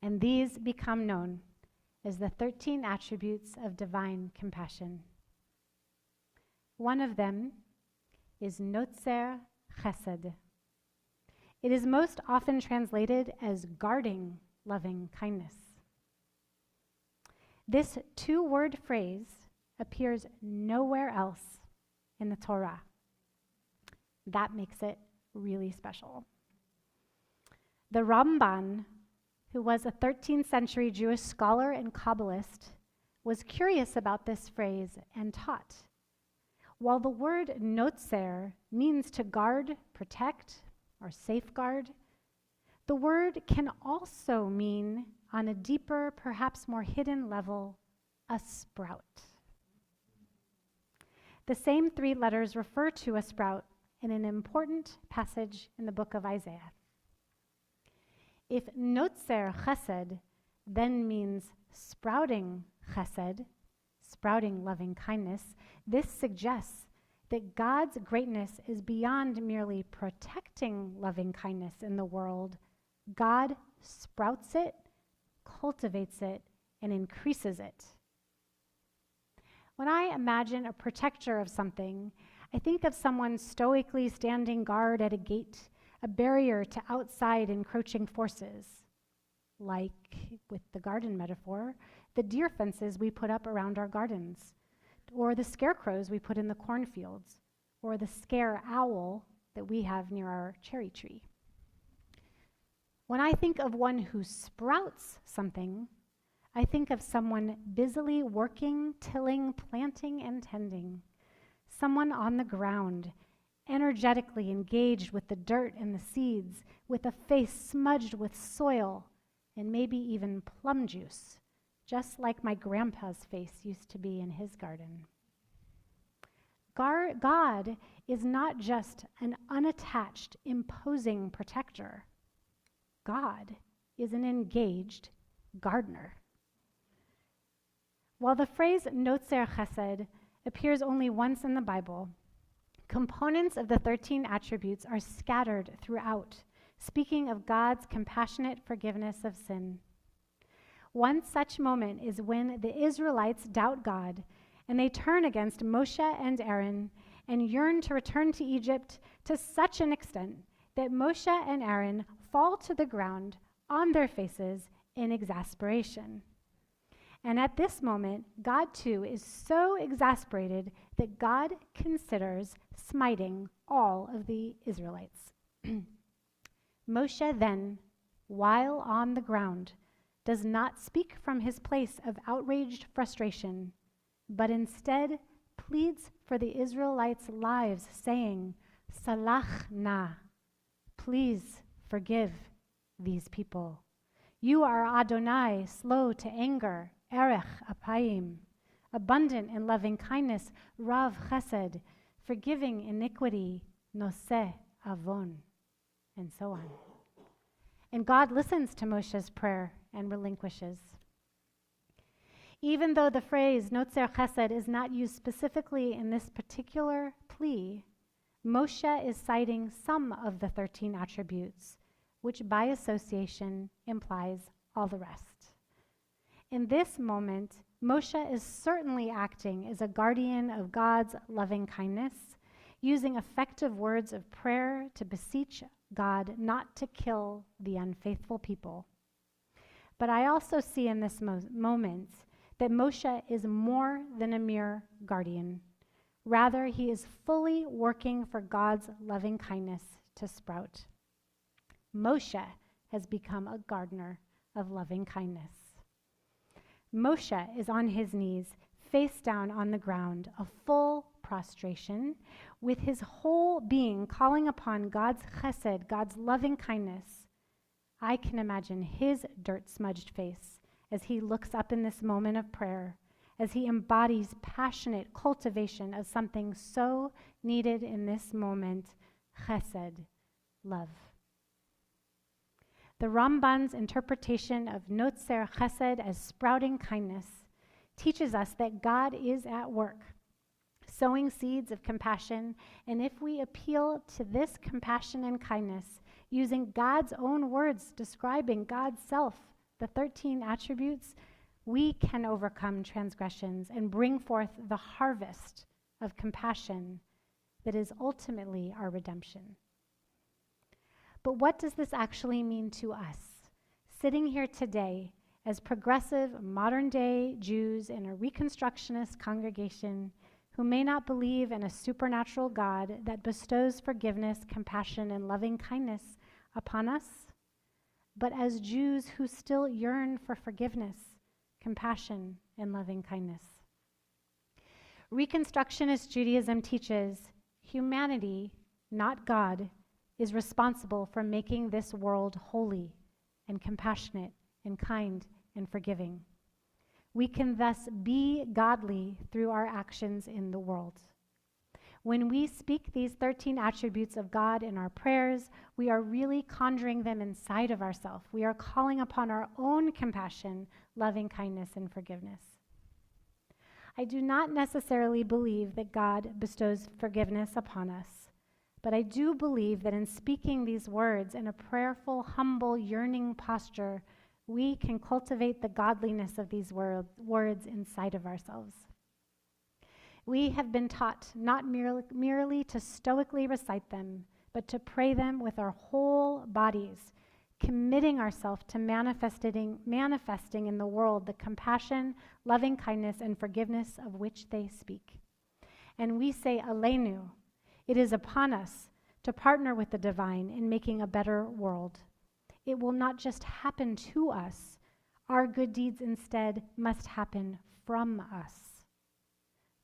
And these become known as the 13 attributes of divine compassion. One of them is Notzer Chesed. It is most often translated as guarding loving kindness. This two-word phrase appears nowhere else in the Torah. That makes it really special. The Ramban, who was a 13th century Jewish scholar and Kabbalist, was curious about this phrase and taught. While the word notzer means to guard, protect, or safeguard, The word can also mean, on a deeper, perhaps more hidden level, a sprout. The same 3 letters refer to a sprout in an important passage in the book of Isaiah. If notzer chesed then means sprouting chesed, sprouting loving kindness, this suggests that God's greatness is beyond merely protecting loving kindness in the world. God sprouts it, cultivates it, and increases it. When I imagine a protector of something, I think of someone stoically standing guard at a gate, a barrier to outside encroaching forces, like, with the garden metaphor, the deer fences we put up around our gardens, or the scarecrows we put in the cornfields, or the scare owl that we have near our cherry tree. When I think of one who sprouts something, I think of someone busily working, tilling, planting, and tending. Someone on the ground, energetically engaged with the dirt and the seeds, with a face smudged with soil and maybe even plum juice, just like my grandpa's face used to be in his garden. God is not just an unattached, imposing protector. God is an engaged gardener. While the phrase notzer chesed appears only once in the Bible, components of the 13 attributes are scattered throughout, speaking of God's compassionate forgiveness of sin. One such moment is when the Israelites doubt God, and they turn against Moshe and Aaron and yearn to return to Egypt to such an extent that Moshe and Aaron fall to the ground on their faces in exasperation. And at this moment, God too is so exasperated that God considers smiting all of the Israelites. Moshe then, while on the ground, does not speak from his place of outraged frustration, but instead pleads for the Israelites' lives, saying, Salach na, please forgive these people. You are Adonai, slow to anger, erech apayim, abundant in loving kindness, rav chesed, forgiving iniquity, noseh avon, and so on. And God listens to Moshe's prayer and relinquishes. Even though the phrase notzer chesed is not used specifically in this particular plea, Moshe is citing some of the 13 attributes, which by association implies all the rest. In this moment, Moshe is certainly acting as a guardian of God's loving kindness, using effective words of prayer to beseech God not to kill the unfaithful people. But I also see in this moment that Moshe is more than a mere guardian. Rather, he is fully working for God's loving kindness to sprout. Moshe has become a gardener of loving kindness. Moshe is on his knees, face down on the ground, a full prostration, with his whole being calling upon God's chesed, God's loving kindness. I can imagine his dirt-smudged face as he looks up in this moment of prayer, as he embodies passionate cultivation of something so needed in this moment, chesed, love. The Ramban's interpretation of notzer chesed as sprouting kindness teaches us that God is at work, sowing seeds of compassion, and if we appeal to this compassion and kindness, using God's own words describing God's self, the 13 attributes, we can overcome transgressions and bring forth the harvest of compassion that is ultimately our redemption. But what does this actually mean to us, sitting here today as progressive, modern-day Jews in a Reconstructionist congregation who may not believe in a supernatural God that bestows forgiveness, compassion, and loving kindness upon us, but as Jews who still yearn for forgiveness, compassion, and loving kindness? Reconstructionist Judaism teaches humanity, not God, is responsible for making this world holy and compassionate and kind and forgiving. We can thus be godly through our actions in the world. When we speak these 13 attributes of God in our prayers, we are really conjuring them inside of ourselves. We are calling upon our own compassion, loving kindness, and forgiveness. I do not necessarily believe that God bestows forgiveness upon us, but I do believe that in speaking these words in a prayerful, humble, yearning posture, we can cultivate the godliness of these words inside of ourselves. We have been taught not merely to stoically recite them, but to pray them with our whole bodies, committing ourselves to manifesting in the world the compassion, loving kindness, and forgiveness of which they speak. And we say, Aleinu, it is upon us to partner with the divine in making a better world. It will not just happen to us. Our good deeds instead must happen from us.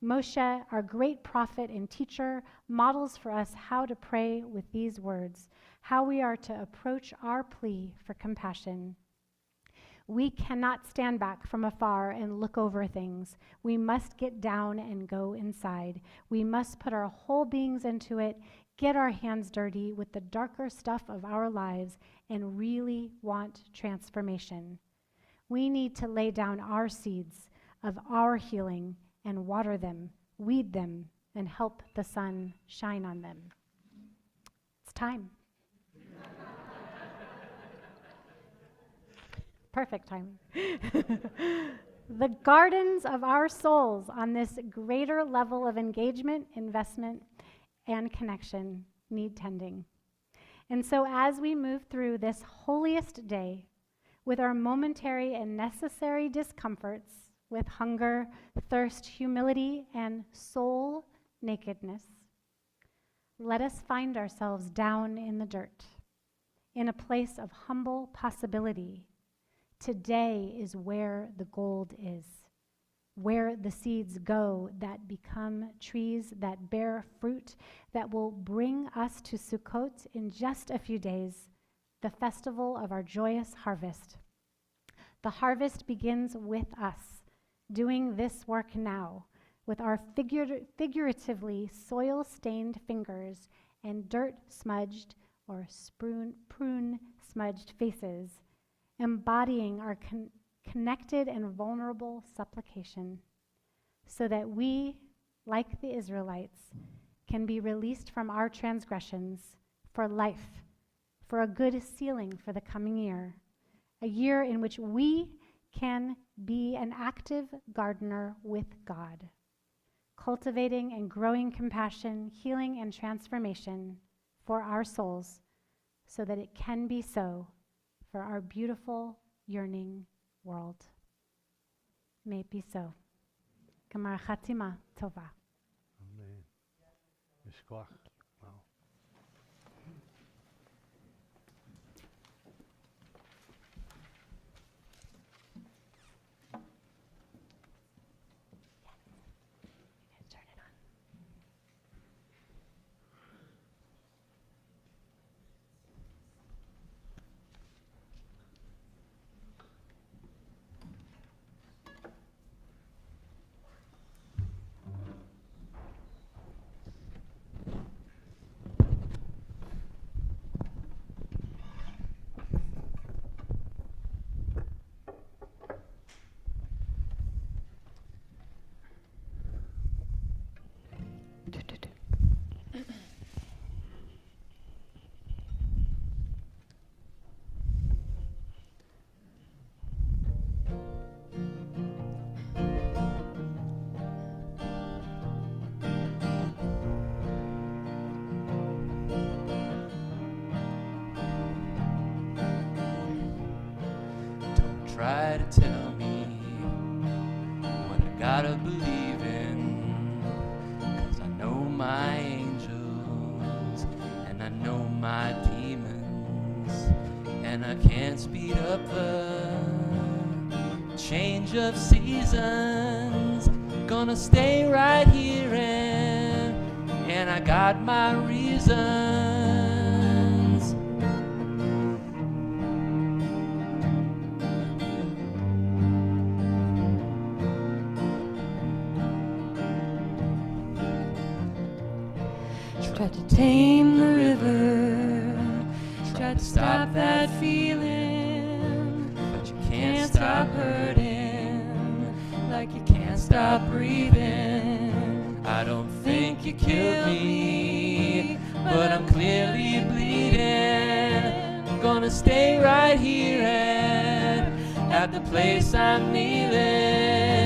Moshe, our great prophet and teacher, models for us how to pray with these words, how we are to approach our plea for compassion. We cannot stand back from afar and look over things. We must get down and go inside. We must put our whole beings into it, get our hands dirty with the darker stuff of our lives, and really want transformation. We need to lay down our seeds of our healing and water them, weed them, and help the sun shine on them. It's time. Perfect time. The gardens of our souls on this greater level of engagement, investment, and connection need tending. And so as we move through this holiest day with our momentary and necessary discomforts, with hunger, thirst, humility, and soul nakedness, let us find ourselves down in the dirt, in a place of humble possibility. Today is where the gold is, where the seeds go that become trees that bear fruit that will bring us to Sukkot in just a few days, the festival of our joyous harvest. The harvest begins with us, doing this work now with our figuratively soil-stained fingers and dirt-smudged or prune-smudged faces, embodying our connected and vulnerable supplication so that we, like the Israelites, can be released from our transgressions for life, for a good ceiling for the coming year, a year in which we can be an active gardener with God, cultivating and growing compassion, healing, and transformation for our souls so that it can be so for our beautiful, yearning world. May it be so. Gamar Chatima Tova. Amen. Yishkoach. Wow. Turn it on. Try to tell me what I gotta believe in, 'cause I know my angels and I know my demons, and I can't speed up the change of seasons. Gonna stay right here and I got my reasons. Tried to tame the river, tried to stop that feeling, but you can't stop hurting, like you can't stop breathing. I don't think you killed me, but I'm clearly bleeding. I'm gonna stay right here at the place I'm kneeling.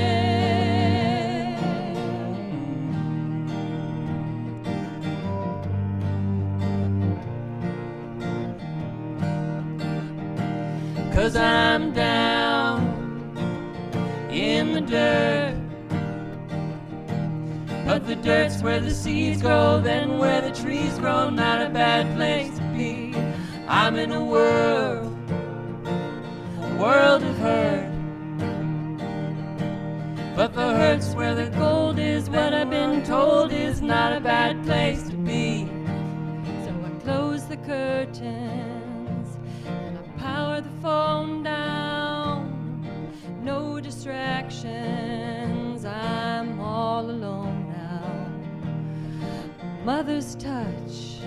'Cause I'm down in the dirt, but the dirt's where the seeds grow, then where the trees grow, not a bad place to be. I'm in a world of hurt, but the hurt's where the gold is, what I've been told is not a bad place to be. so I close the curtains and I power the phone down. No distractions, I'm all alone now. Mother's touch,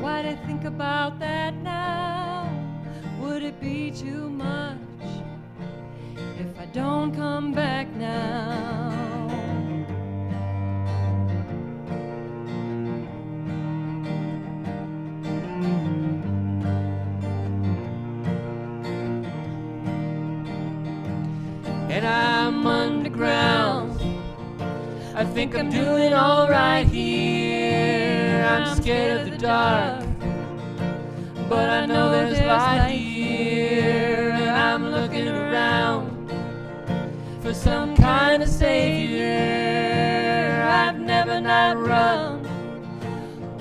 why'd I think about that now? Would it be too much if I don't come back now? And I'm underground, I think I'm doing all right here. I'm scared of the dark, but I know there's light here. And I'm looking around for some kind of savior. I've never not run.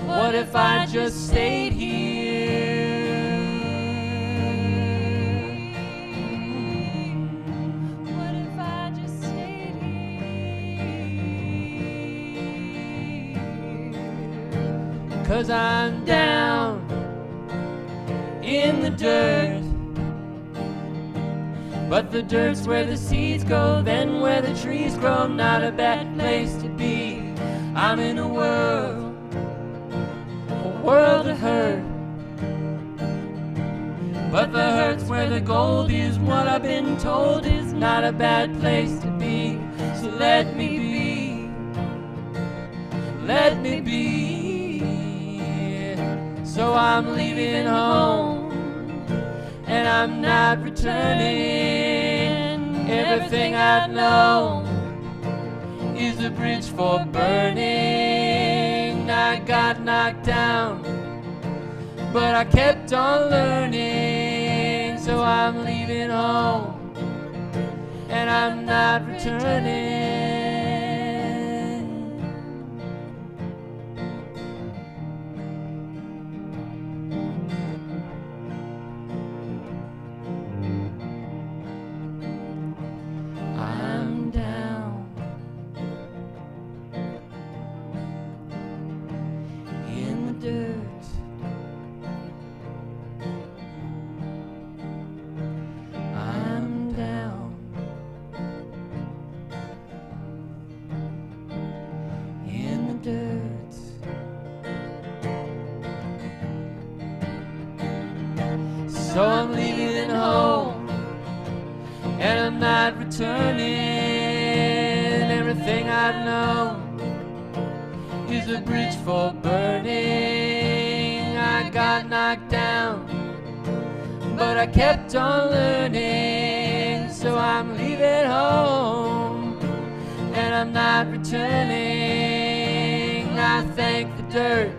What if I just stayed here? What if I just stayed here? 'Cause I'm down in the dirt, but the dirt's where the seeds go, then where the trees grow, not a bad place to be. I'm in a world of hurt, but the hurt's where the gold is, what I've been told is not a bad place to be. So let me be, let me be. So I'm leaving home, and I'm not returning. Everything I've known is a bridge for burning. I got knocked down, but I kept on learning. So I'm leaving home, and I'm not returning. I'm down in the dirt. I'm down in the dirt. So I'm leaving home, and I'm not returning. Everything I've known is a bridge for burning. I got knocked down, but I kept on learning. So I'm leaving home, and I'm not returning. I thank the dirt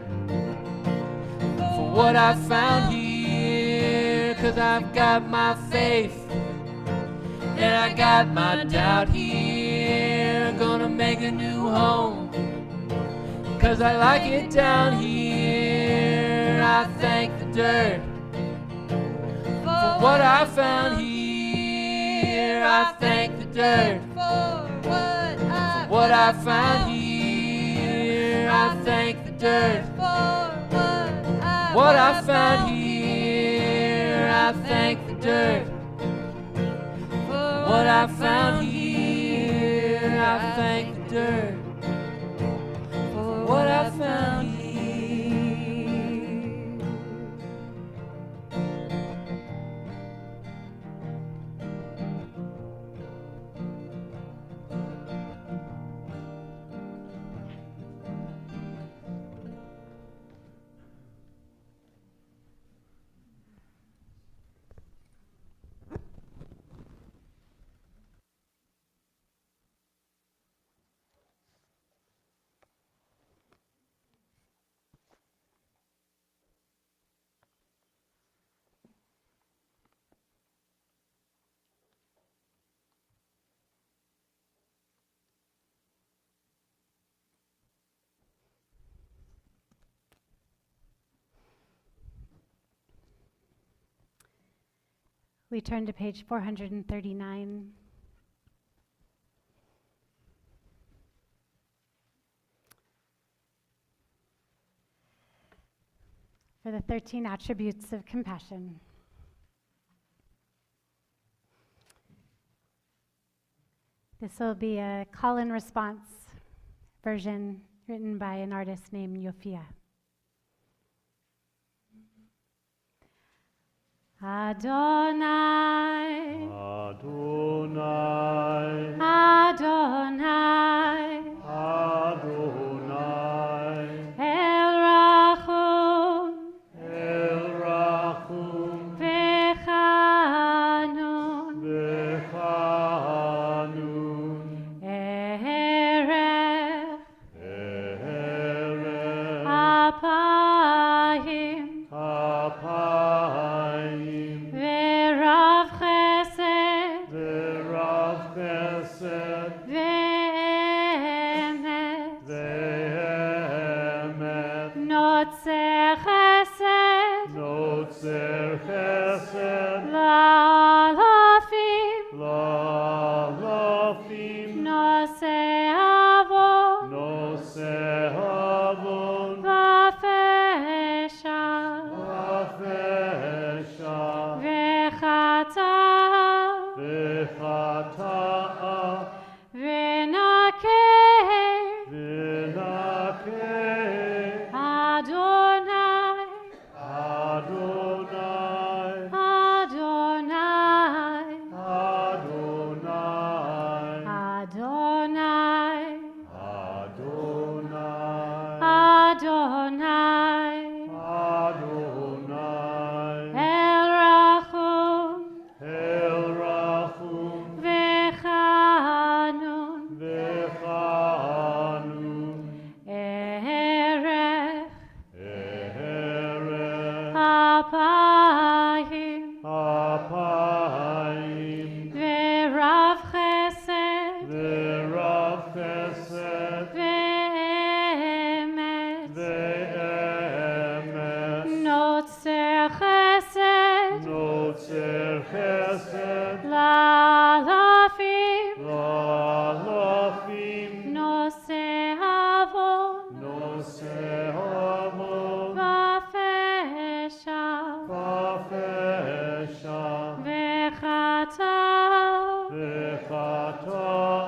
for what I found here, 'cause I've got my faith and I got my doubt here. Gonna make a new home, 'cause I like it down here. I thank the dirt for what I found here. I thank the dirt For what I found here. I thank the dirt what I found here. I thank the dirt what I found here. I thank the dirt for what I found here. We turn to page 439. For the 13 attributes of compassion. This will be a call and response version written by an artist named Yofia. Adonai, Adonai, Adonai, Adonai, El Rachum, El Rachum, V'chanun, V'chanun, Erech, Erech, Apayim, Apayim, V'rav Chesed, V'rav Chesed, V'emet, V'emet, Notzer Chesed, Notzer Chesed, Lalafim, Lalafim, Noseh Avon, Noseh Avon, Vafesha, Vafesha, V'chata, V'chata'a, V'nakeh, V'nakeh, Adonai, Adonai, Adonai, Adonai, Adonai, Adonai, Adonai, Adonai, El Rachum, El Rachum, V'chanun, V'chanun, Erech, Erech, Apayim, Apayim, V'rav Chesed, V'rav Chesed, V'emet, V'emet, Notzer Chesed, Notzer Chesed, Lalafim, Lalafim, Noseh Avon, Noseh Avon, Vafesha, Vafesha, V'chata, V'chata'a,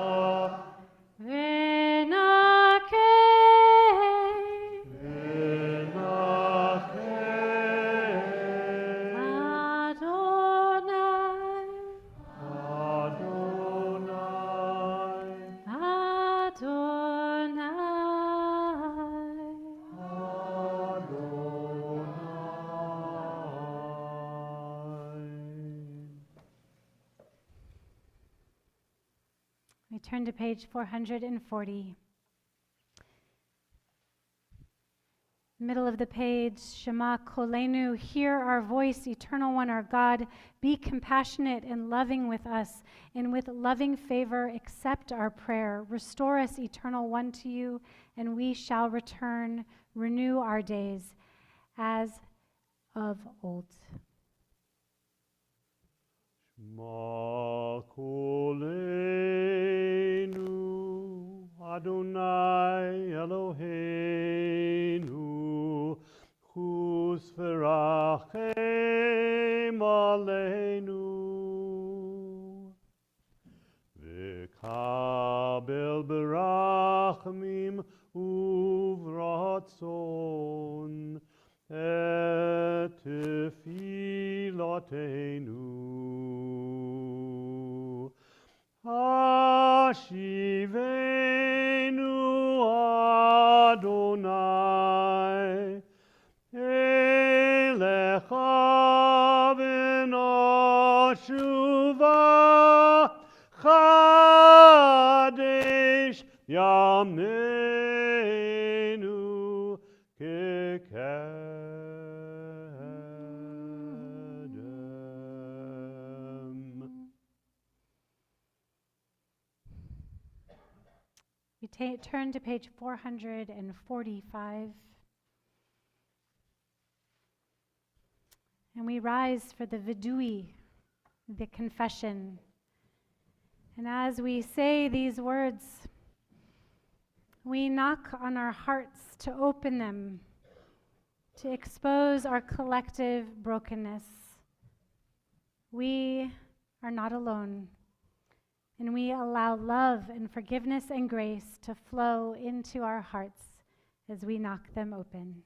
V'nakeh, V'nakeh, Adonai, Adonai, Adonai. Adonai. We turn to page 440. Middle of the page, Shema Kolenu, hear our voice, Eternal One, our God. Be compassionate and loving with us, and with loving favor accept our prayer. Restore us, Eternal One, to you, and we shall return. Renew our days as of old. Shema Kolenu, Adonai Eloheinu, Chus v'rachem aleinu, v'kabel berachmim uvratzon et tefilotenu. Hashivenu Adonai Elecha v'noshuva Chadesh Yameinu Kekadem. We turn to page 445. And we rise for the Vidui, the confession. And as we say these words, we knock on our hearts to open them, to expose our collective brokenness. We are not alone, and we allow love and forgiveness and grace to flow into our hearts as we knock them open.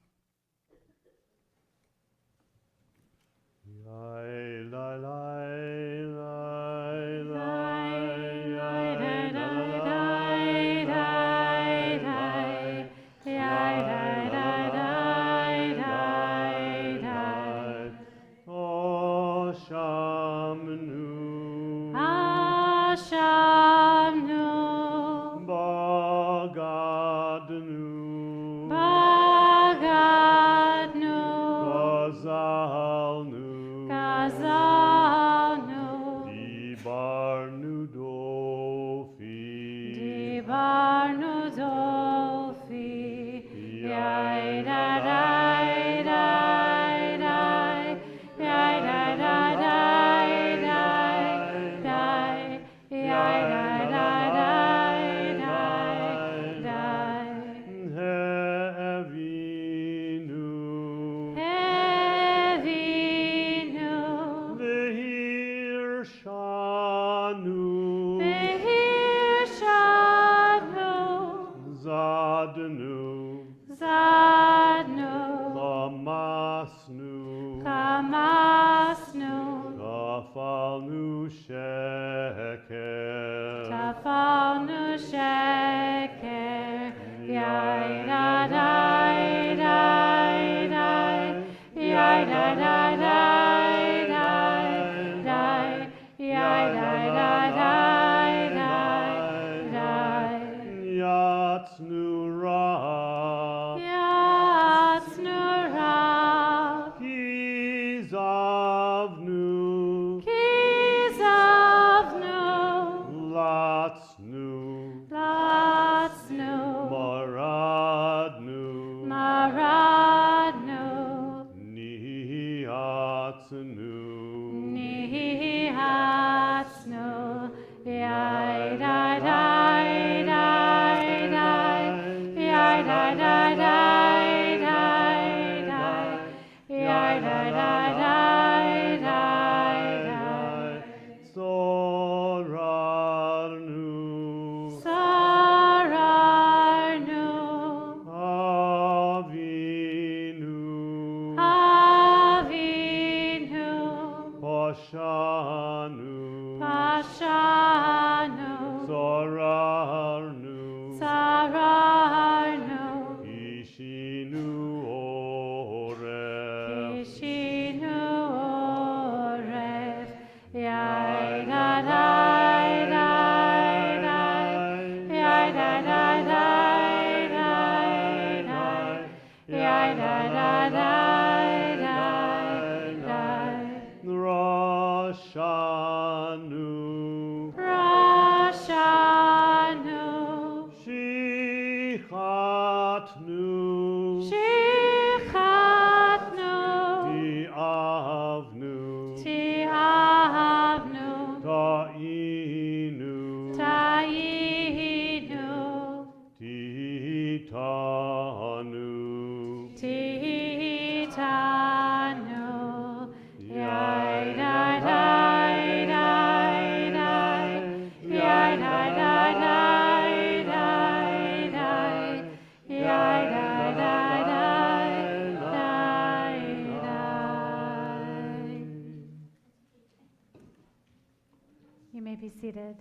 You may be seated.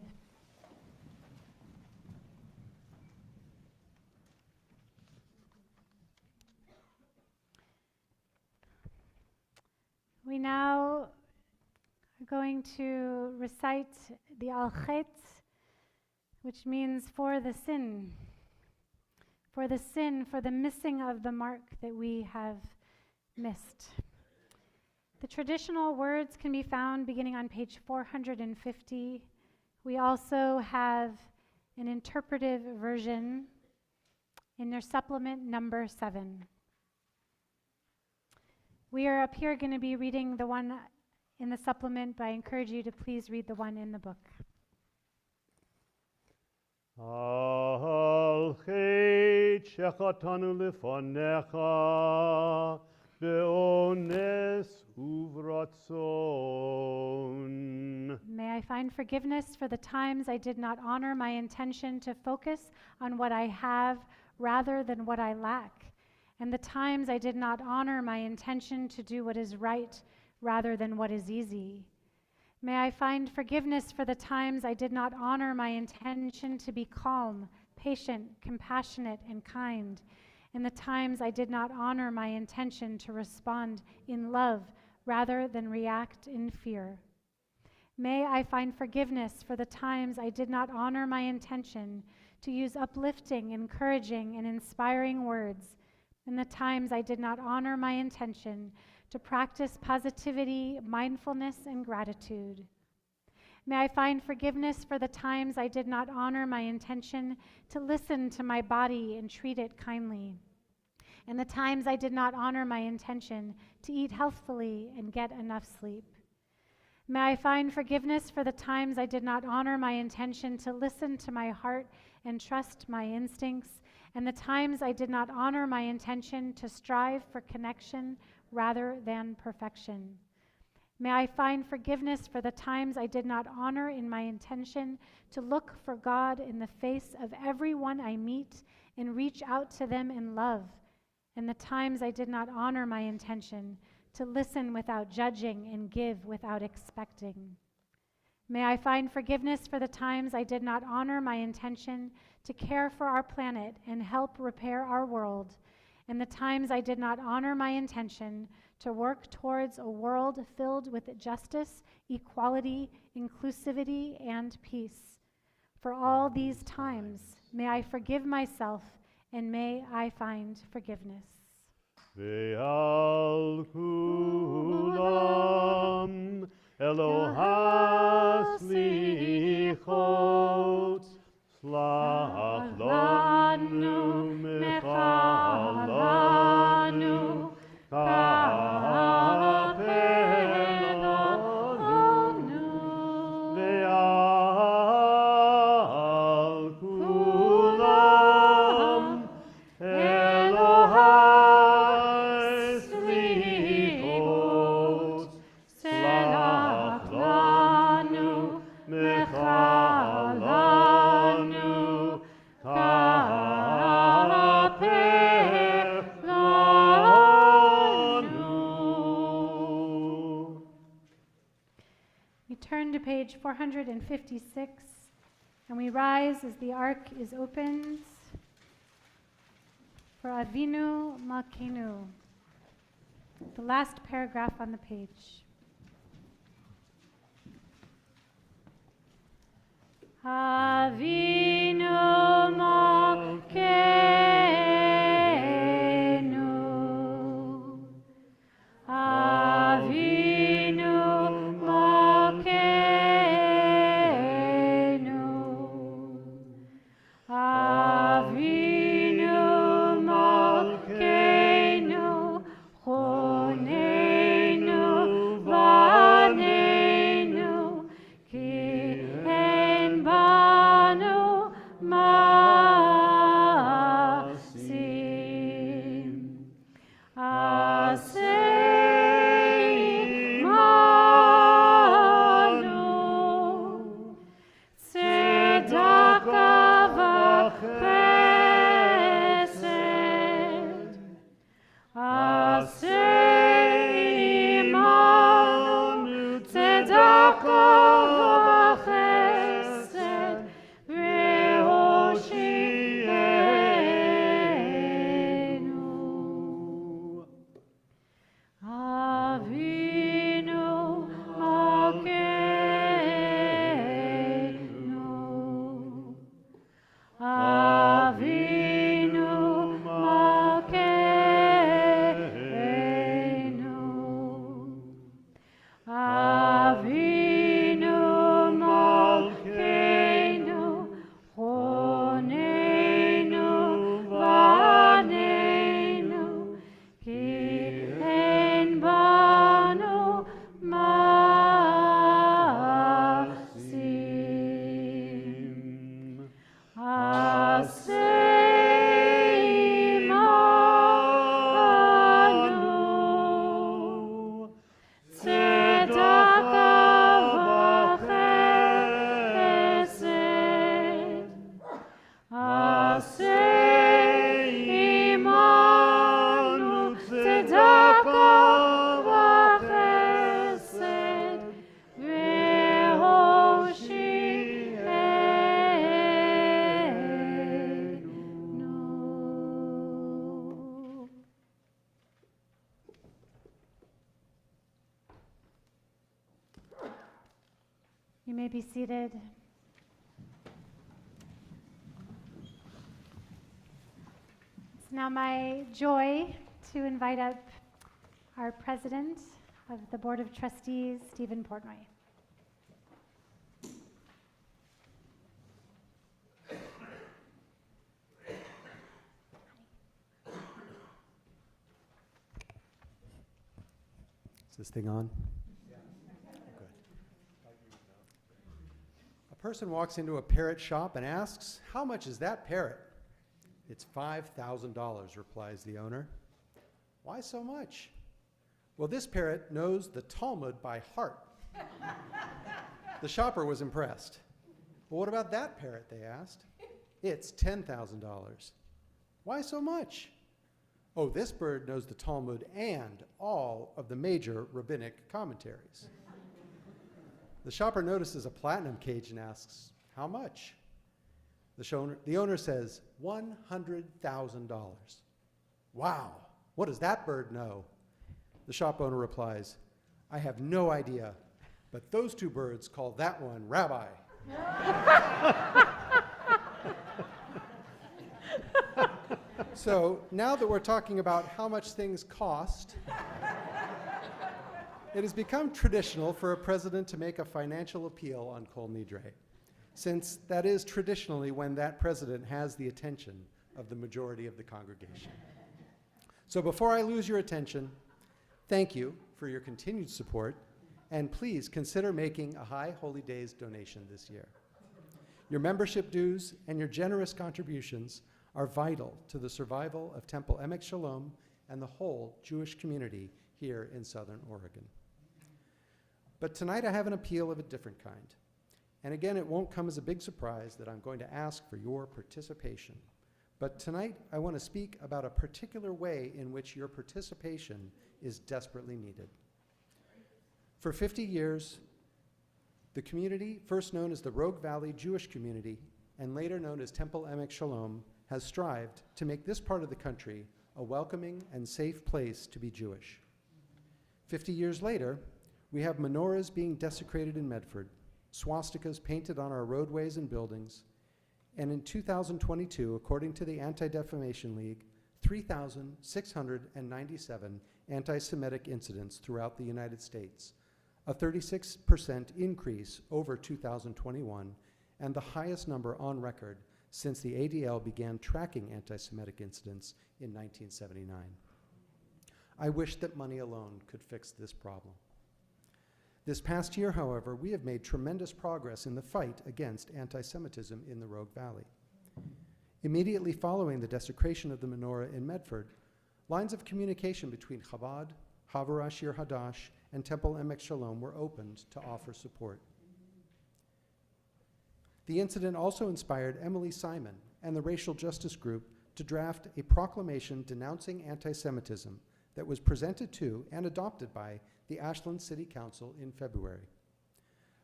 We now are going to recite the Al-Chet, which means for the sin, for the missing of the mark that we have missed. The traditional words can be found beginning on page 450. We also have an interpretive version in their supplement number 7. We are up here going to be reading the one in the supplement, but I encourage you to please read the one in the book. Al chet shechatanu lefanecha be'ones uvratzon. May I find forgiveness for the times I did not honor my intention to focus on what I have rather than what I lack, and the times I did not honor my intention to do what is right rather than what is easy. May I find forgiveness for the times I did not honor my intention to be calm, patient, compassionate, and kind, and the times I did not honor my intention to respond in love rather than react in fear. May I find forgiveness for the times I did not honor my intention to use uplifting, encouraging, and inspiring words, and the times I did not honor my intention to practice positivity, mindfulness, and gratitude. May I find forgiveness for the times I did not honor my intention to listen to my body and treat it kindly, and the times I did not honor my intention to eat healthfully and get enough sleep. May I find forgiveness for the times I did not honor my intention to listen to my heart and trust my instincts, and the times I did not honor my intention to strive for connection rather than perfection. May I find forgiveness for the times I did not honor in my intention to look for God in the face of everyone I meet and reach out to them in love, and the times I did not honor my intention to listen without judging and give without expecting. May I find forgiveness for the times I did not honor my intention to care for our planet and help repair our world, and the times I did not honor my intention to work towards a world filled with justice, equality, inclusivity, and peace. For all these times, may I forgive myself, and may I find forgiveness. Ve'al kulam Elohas lichot slach lanu mechalanu ka'aper lanu ve'al kulam Elohas lichot slach lanu mechalanu ka'aper lanu. We turn to page 456, and we rise as the ark is opened for Avinu Malkeinu, the last paragraph on the page. Avinu Malkeinu, Avinu Malkeinu, Avinu Malkeinu, Choneinu Vaneinu, Ki en Banu may be seated. It's now my joy to invite up our President of the Board of Trustees, Stephen Portnoy. Is this thing on? Yeah. Good. A person walks into a parrot shop and asks, "How much is that parrot?" "It's $5,000, replies the owner. "Why so much?" "Well, this parrot knows the Talmud by heart." The shopper was impressed. "Well, what about that parrot?" they asked. "It's $10,000. "Why so much?" "Oh, this bird knows the Talmud and all of the major rabbinic commentaries." The shopper notices a platinum cage and asks, "How much?" The owner says, $100,000. "Wow, what does that bird know?" The shop owner replies, "I have no idea, but those two birds call that one Rabbi." So now that we're talking about how much things cost, it has become traditional for a president to make a financial appeal on Kol Nidre, since that is traditionally when that president has the attention of the majority of the congregation. So before I lose your attention, thank you for your continued support, and please consider making a High Holy Days donation this year. Your membership dues and your generous contributions are vital to the survival of Temple Emek Shalom and the whole Jewish community here in Southern Oregon. But tonight I have an appeal of a different kind. And again, it won't come as a big surprise that I'm going to ask for your participation. But tonight I want to speak about a particular way in which your participation is desperately needed. For 50 years, the community, first known as the Rogue Valley Jewish Community and later known as Temple Emek Shalom, has strived to make this part of the country a welcoming and safe place to be Jewish. 50 years later, we have menorahs being desecrated in Medford, swastikas painted on our roadways and buildings, and in 2022, according to the Anti-Defamation League, 3,697 anti-Semitic incidents throughout the United States, a 36% increase over 2021, and the highest number on record since the ADL began tracking anti-Semitic incidents in 1979. I wish that money alone could fix this problem. This past year, however, we have made tremendous progress in the fight against anti-Semitism in the Rogue Valley. Immediately following the desecration of the menorah in Medford, lines of communication between Chabad, Havurah Shir Hadash, and Temple Emek Shalom were opened to offer support. The incident also inspired Emily Simon and the Racial Justice Group to draft a proclamation denouncing anti-Semitism that was presented to and adopted by the Ashland City Council in February.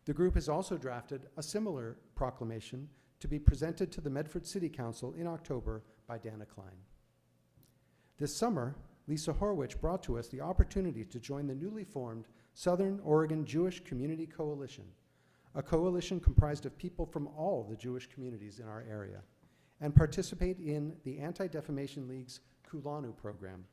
The group has also drafted a similar proclamation to be presented to the Medford City Council in October by Dana Klein. This summer, Lisa Horwich brought to us the opportunity to join the newly formed Southern Oregon Jewish Community Coalition, a coalition comprised of people from all the Jewish communities in our area, and participate in the Anti-Defamation League's Kulanu program,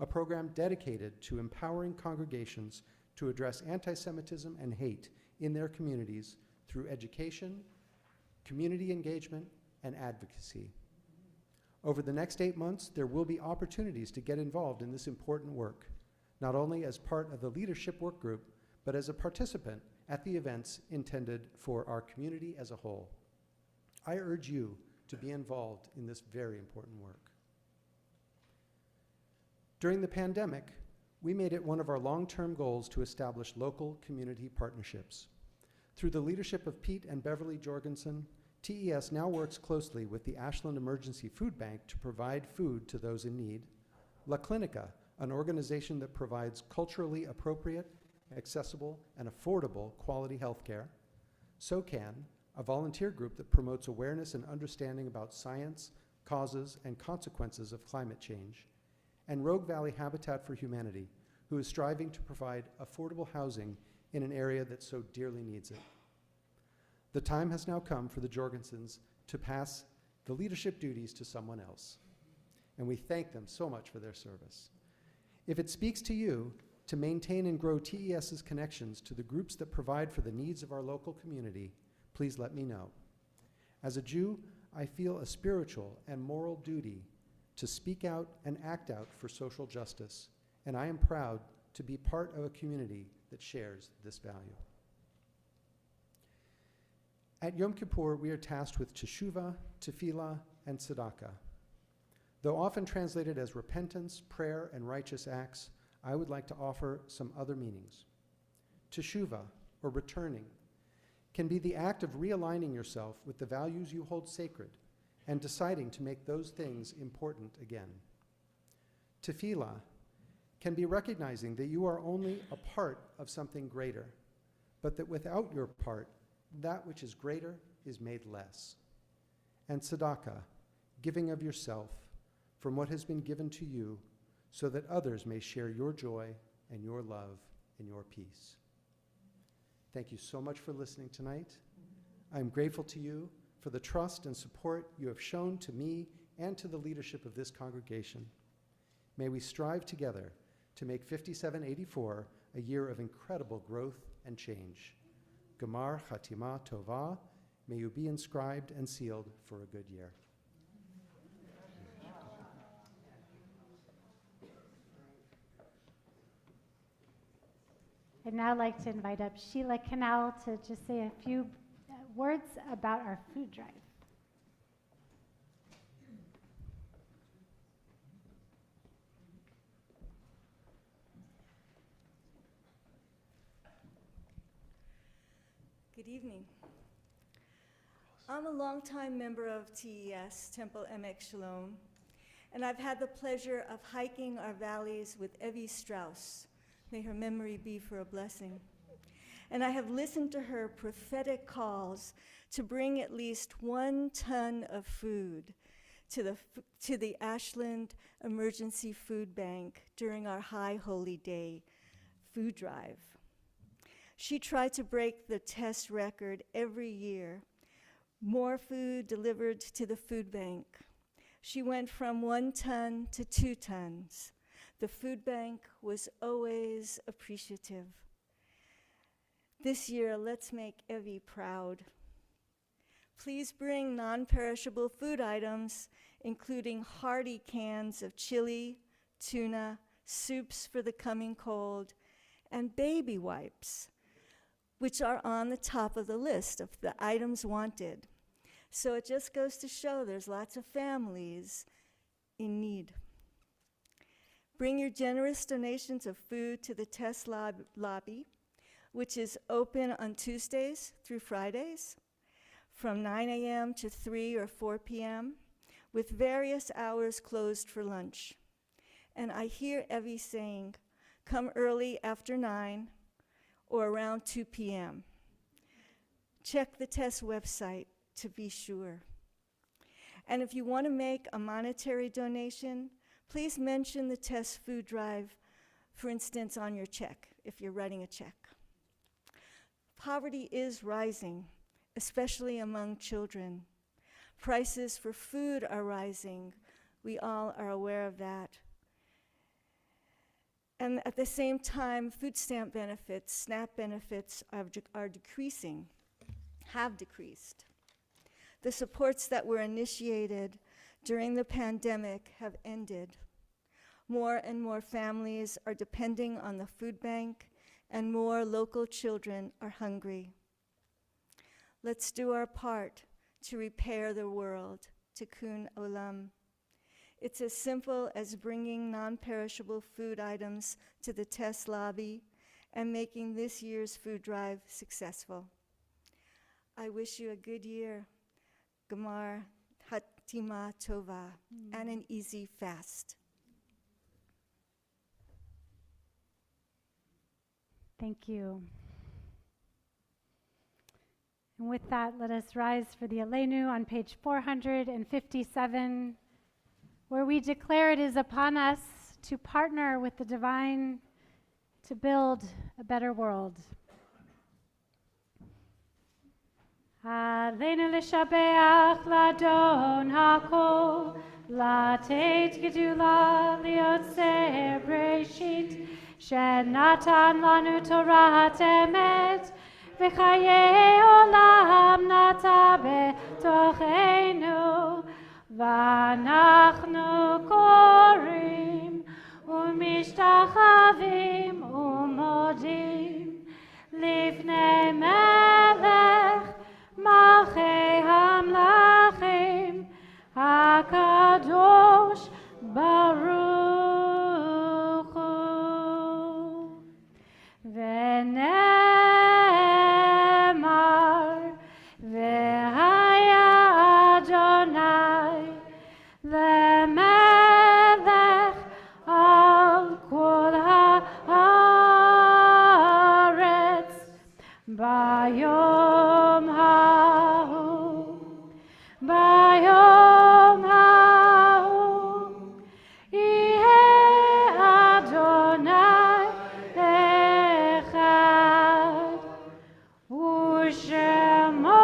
a program dedicated to empowering congregations to address anti-Semitism and hate in their communities through education, community engagement, and advocacy. Over the next 8 months, there will be opportunities to get involved in this important work, not only as part of the leadership work group, but as a participant at the events intended for our community as a whole. I urge you to be involved in this very important work. During the pandemic, we made it one of our long-term goals to establish local community partnerships. Through the leadership of Pete and Beverly Jorgensen, TES now works closely with the Ashland Emergency Food Bank to provide food to those in need, La Clinica, an organization that provides culturally appropriate, accessible, and affordable quality health care, SOCAN, a volunteer group that promotes awareness and understanding about science, causes, and consequences of climate change, and Rogue Valley Habitat for Humanity, who is striving to provide affordable housing in an area that so dearly needs it. The time has now come for the Jorgensens to pass the leadership duties to someone else, and we thank them so much for their service. If it speaks to you to maintain and grow TES's connections to the groups that provide for the needs of our local community, please let me know. As a Jew, I feel a spiritual and moral duty to speak out and act out for social justice, and I am proud to be part of a community that shares this value. At Yom Kippur, we are tasked with teshuvah, tefillah, and tzedakah. Though often translated as repentance, prayer, and righteous acts, I would like to offer some other meanings. Teshuvah, or returning, can be the act of realigning yourself with the values you hold sacred and deciding to make those things important again. Tefillah can be recognizing that you are only a part of something greater, but that without your part, that which is greater is made less. And tzedakah, giving of yourself from what has been given to you so that others may share your joy and your love and your peace. Thank you so much for listening tonight. I'm grateful to you for the trust and support you have shown to me and to the leadership of this congregation. May we strive together to make 5784 a year of incredible growth and change. Gemar Chatima Tova, may you be inscribed and sealed for a good year. I'd now like to invite up Sheila Canal to just say a few words about our food drive. Good evening. I'm a longtime member of TES, Temple Emek Shalom, and I've had the pleasure of hiking our valleys with Evie Strauss. May her memory be for a blessing. And I have listened to her prophetic calls to bring at least 1 ton of food to the Ashland Emergency Food Bank during our High Holy Day food drive. She tried to break the test record every year. More food delivered to the food bank. She went from 1 ton to 2 tons. The food bank was always appreciative. This year, let's make Evie proud. Please bring non-perishable food items, including hearty cans of chili, tuna, soups for the coming cold, and baby wipes, which are on the top of the list of the items wanted. So it just goes to show there's lots of families in need. Bring your generous donations of food to the test lobby, which is open on Tuesdays through Fridays from 9 a.m. to 3 or 4 p.m., with various hours closed for lunch. And I hear Evie saying, come early after 9 or around 2 p.m. Check the test website to be sure. And if you want to make a monetary donation, please mention the test food drive, for instance, on your check, if you're writing a check. Poverty is rising, especially among children. Prices for food are rising. We all are aware of that. And at the same time, food stamp benefits, SNAP benefits are decreasing, have decreased. The supports that were initiated during the pandemic have ended. More and more families are depending on the food bank, and more local children are hungry. Let's do our part to repair the world, Tikkun Olam. It's as simple as bringing non-perishable food items to the test lobby and making this year's food drive successful. I wish you a good year, Gemar Hatima Tova, and an easy fast. Thank you. And with that, let us rise for the Aleinu on page 457, where we declare it is upon us to partner with the divine to build a better world. עלינו לשבח לאדון הכל, לתת גדולה ליוצר בראשית, שנתן לנו תורת אמת, וחיי עולם נטע בתוכנו, ואנחנו קוראים ומשתחווים ומודים לפני מלך מלכי המלכים הקדוש ברוך הוא. ונאמר והיה אדוני למלך על כל הארץ ביום ההוא, ביום ההוא יהיה אדוני אחד, ושמו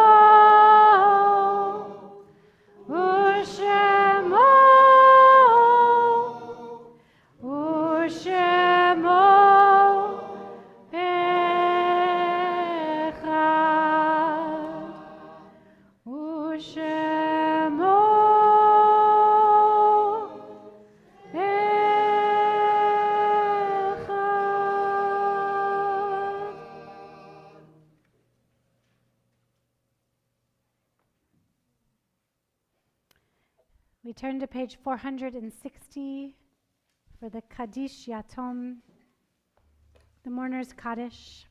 We turn to page 460 for the Kaddish Yatom, the mourner's Kaddish.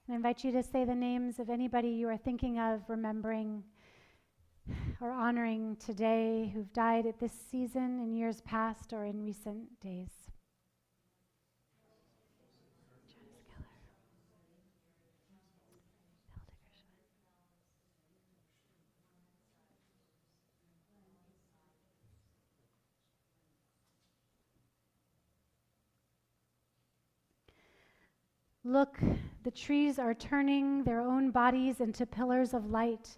I invite you to say the names of anybody you are thinking of, remembering, or honoring today who've died at this season in years past or in recent days. Look, the trees are turning their own bodies into pillars of light,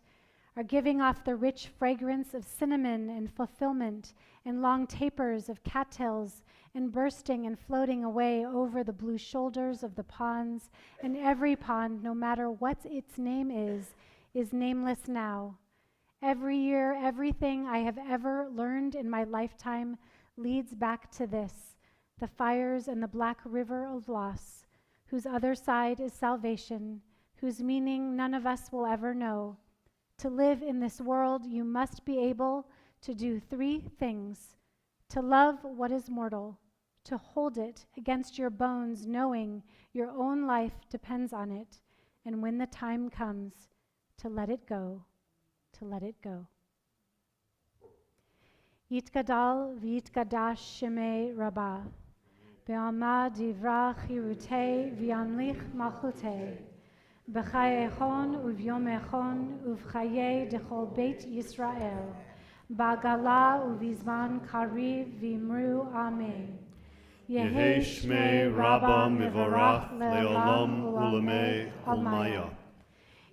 are giving off the rich fragrance of cinnamon and fulfillment, and long tapers of cattails, and bursting and floating away over the blue shoulders of the ponds, and every pond, no matter what its name is nameless now. Every year, everything I have ever learned in my lifetime leads back to this, the fires and the black river of loss, whose other side is salvation, whose meaning none of us will ever know. To live in this world, you must be able to do three things: to love what is mortal, to hold it against your bones, knowing your own life depends on it, and when the time comes, to let it go, to let it go. Yitgadal v'yitgadash shemei Rabbah. Be'amad divra chirutei v'yamlich malchutei. B'chaye echon u'vyom echon u'vchaye dechol beit Yisrael. Ba'gala u'vizman kariv v'imru amen. Yehi Shmei Rabbah Mivarach Le'olam Ulamei Almaya.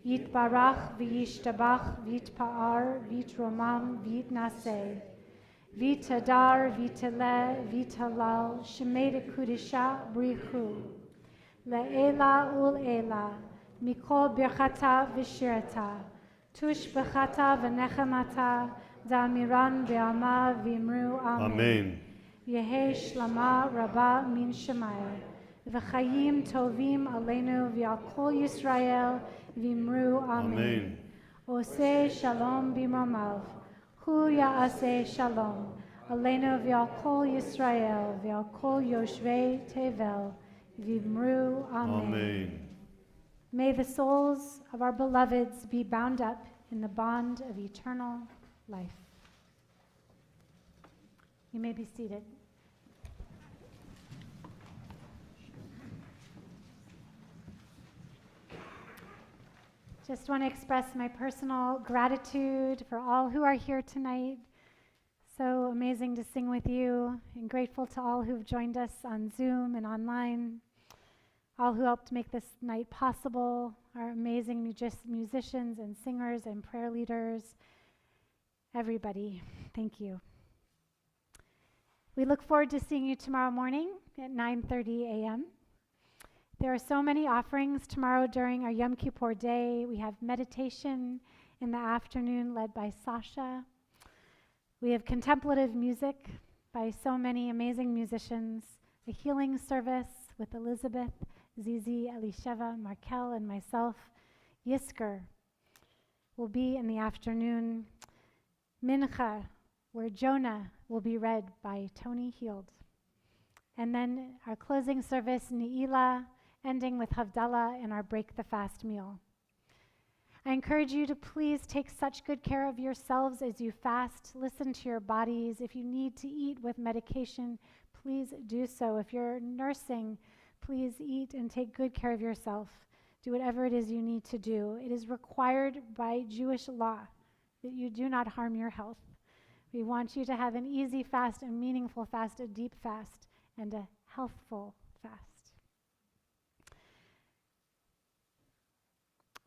Yitbarach v'yishtabach v'yitpa'ar v'yitromam v'yitnaseh. Vitadar, vitale, vitalal, shemeda kudisha, brichu. Le'ela ul-ela, mikol birchata v'shirata, tush b'chata v'nechamata, da'amiran be'ama v'imru amen. Amen. Yehi shlama rabba min shemaya, v'chayim tovim aleinu v'al kol Yisrael v'imru amen. Oseh shalom b'mamav. Hu ya'aseh shalom, aleinu v'al kol Yisrael, v'al kol yoshvei tevel, v'imru amen. Amen. May the souls of our beloveds be bound up in the bond of eternal life. You may be seated. Just want to express my personal gratitude for all who are here tonight, So amazing to sing with you, and grateful to all who've joined us on Zoom and online, all who helped make this night possible, our amazing musicians and singers and prayer leaders, everybody, thank you. We look forward to seeing you tomorrow morning at 9:30 a.m. There are so many offerings tomorrow during our Yom Kippur day. We have meditation in the afternoon led by Sasha. We have contemplative music by so many amazing musicians, a healing service with Elizabeth, Zizi, Elisheva, Markel, and myself. Yisker will be in the afternoon. Mincha, where Jonah will be read by Tony Heald. And then our closing service, Ne'ilah, ending with Havdalah and our Break the Fast meal. I encourage you to please take such good care of yourselves as you fast. Listen to your bodies. If you need to eat with medication, please do so. If you're nursing, please eat and take good care of yourself. Do whatever it is you need to do. It is required by Jewish law that you do not harm your health. We want you to have an easy fast, a meaningful fast, a deep fast, and a healthful fast.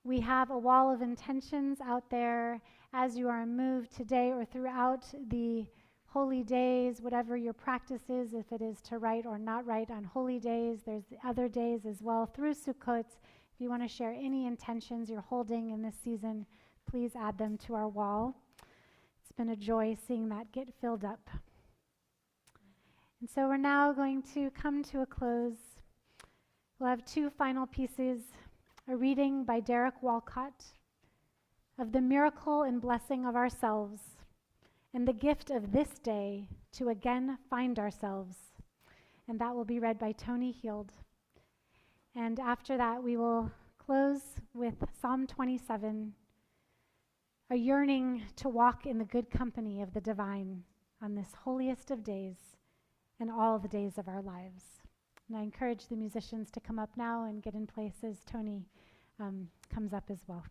We have a wall of intentions out there as you are moved today or throughout the holy days, whatever your practice is, if it is to write or not write on holy days. There's the other days as well through Sukkot. If you want to share any intentions you're holding in this season, please add them to our wall. It's been a joy seeing that get filled up. And so we're now going to come to a close. We'll have two final pieces. A reading by Derek Walcott of the miracle and blessing of ourselves and the gift of this day to again find ourselves. And that will be read by Tony Heald. And after that, we will close with Psalm 27, a yearning to walk in the good company of the divine on this holiest of days and all the days of our lives. And I encourage the musicians to come up now and get in place as Tony comes up as well.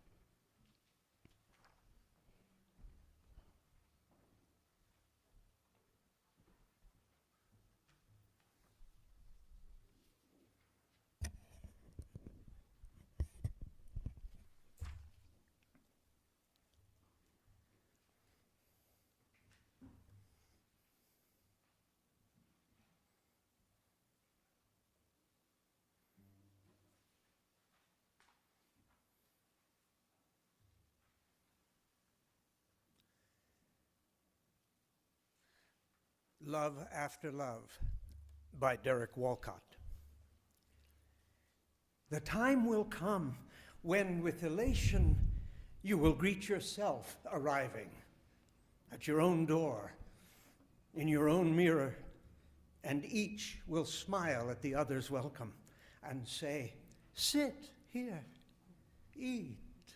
Love After Love by Derek Walcott. The time will come when with elation you will greet yourself arriving at your own door, in your own mirror, and each will smile at the other's welcome and say, "Sit here, eat."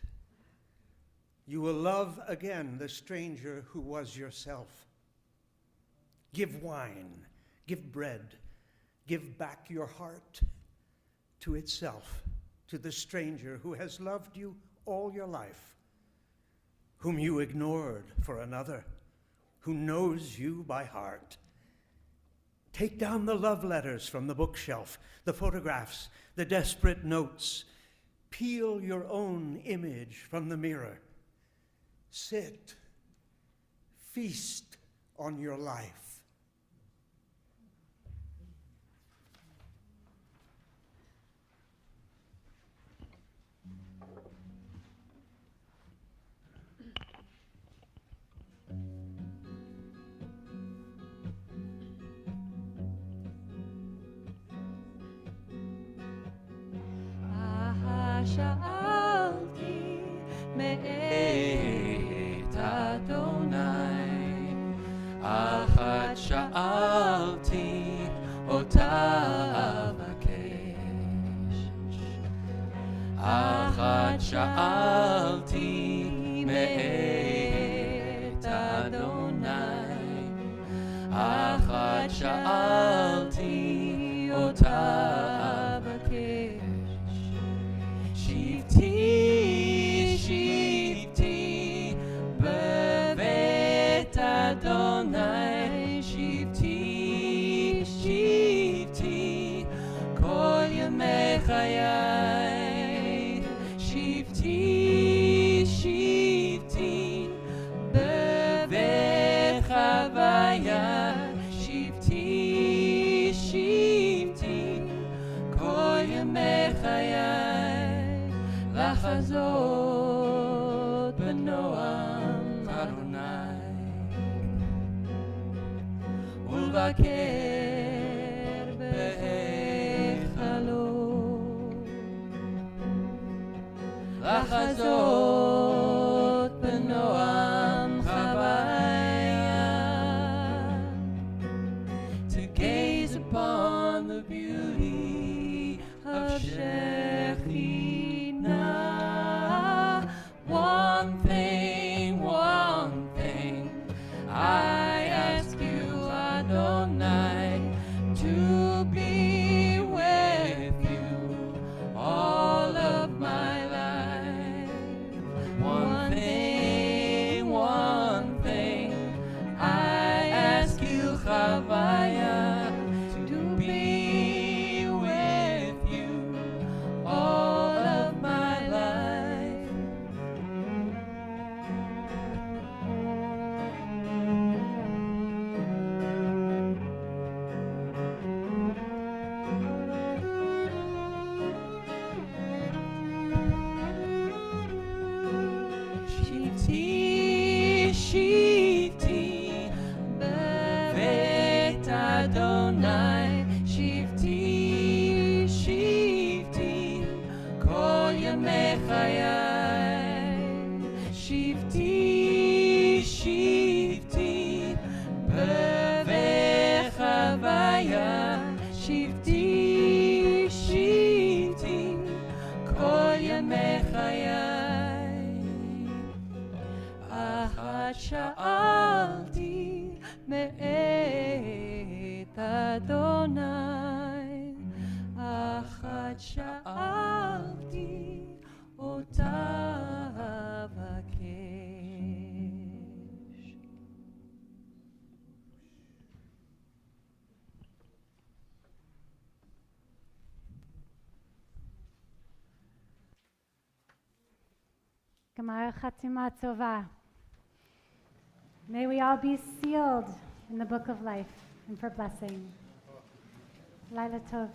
You will love again the stranger who was yourself. Give wine, give bread, give back your heart to itself, to the stranger who has loved you all your life, whom you ignored for another, who knows you by heart. Take down the love letters from the bookshelf, the photographs, the desperate notes. Peel your own image from the mirror. Sit, feast on your life. שאלתי מאת אדוני, אחת שאלתי אותה אבקש, אחת שאלתי מאת אדוני, אחת שאלתי אותה אבקש. שבתי בבית אדוני אבקר בהיכלו, לחזות בנועם חוויה, to gaze upon the beauty of Shekhinah. One thing, I ask you, Adonai, to be with you all of my life. One thing, I ask you, Chavaya, to be with you all of my life. Shivti, bevet Adonai, shivti, kol yemei chayai. Shivti, bevet chavaya. Shivti, kol yemei chayai. אחת שאלתי מאת אדוני, אחת שאלתי אותה אבקש. Gemara Chatzima Tzova. May we all be sealed in the book of life and for blessing. Laila Tov.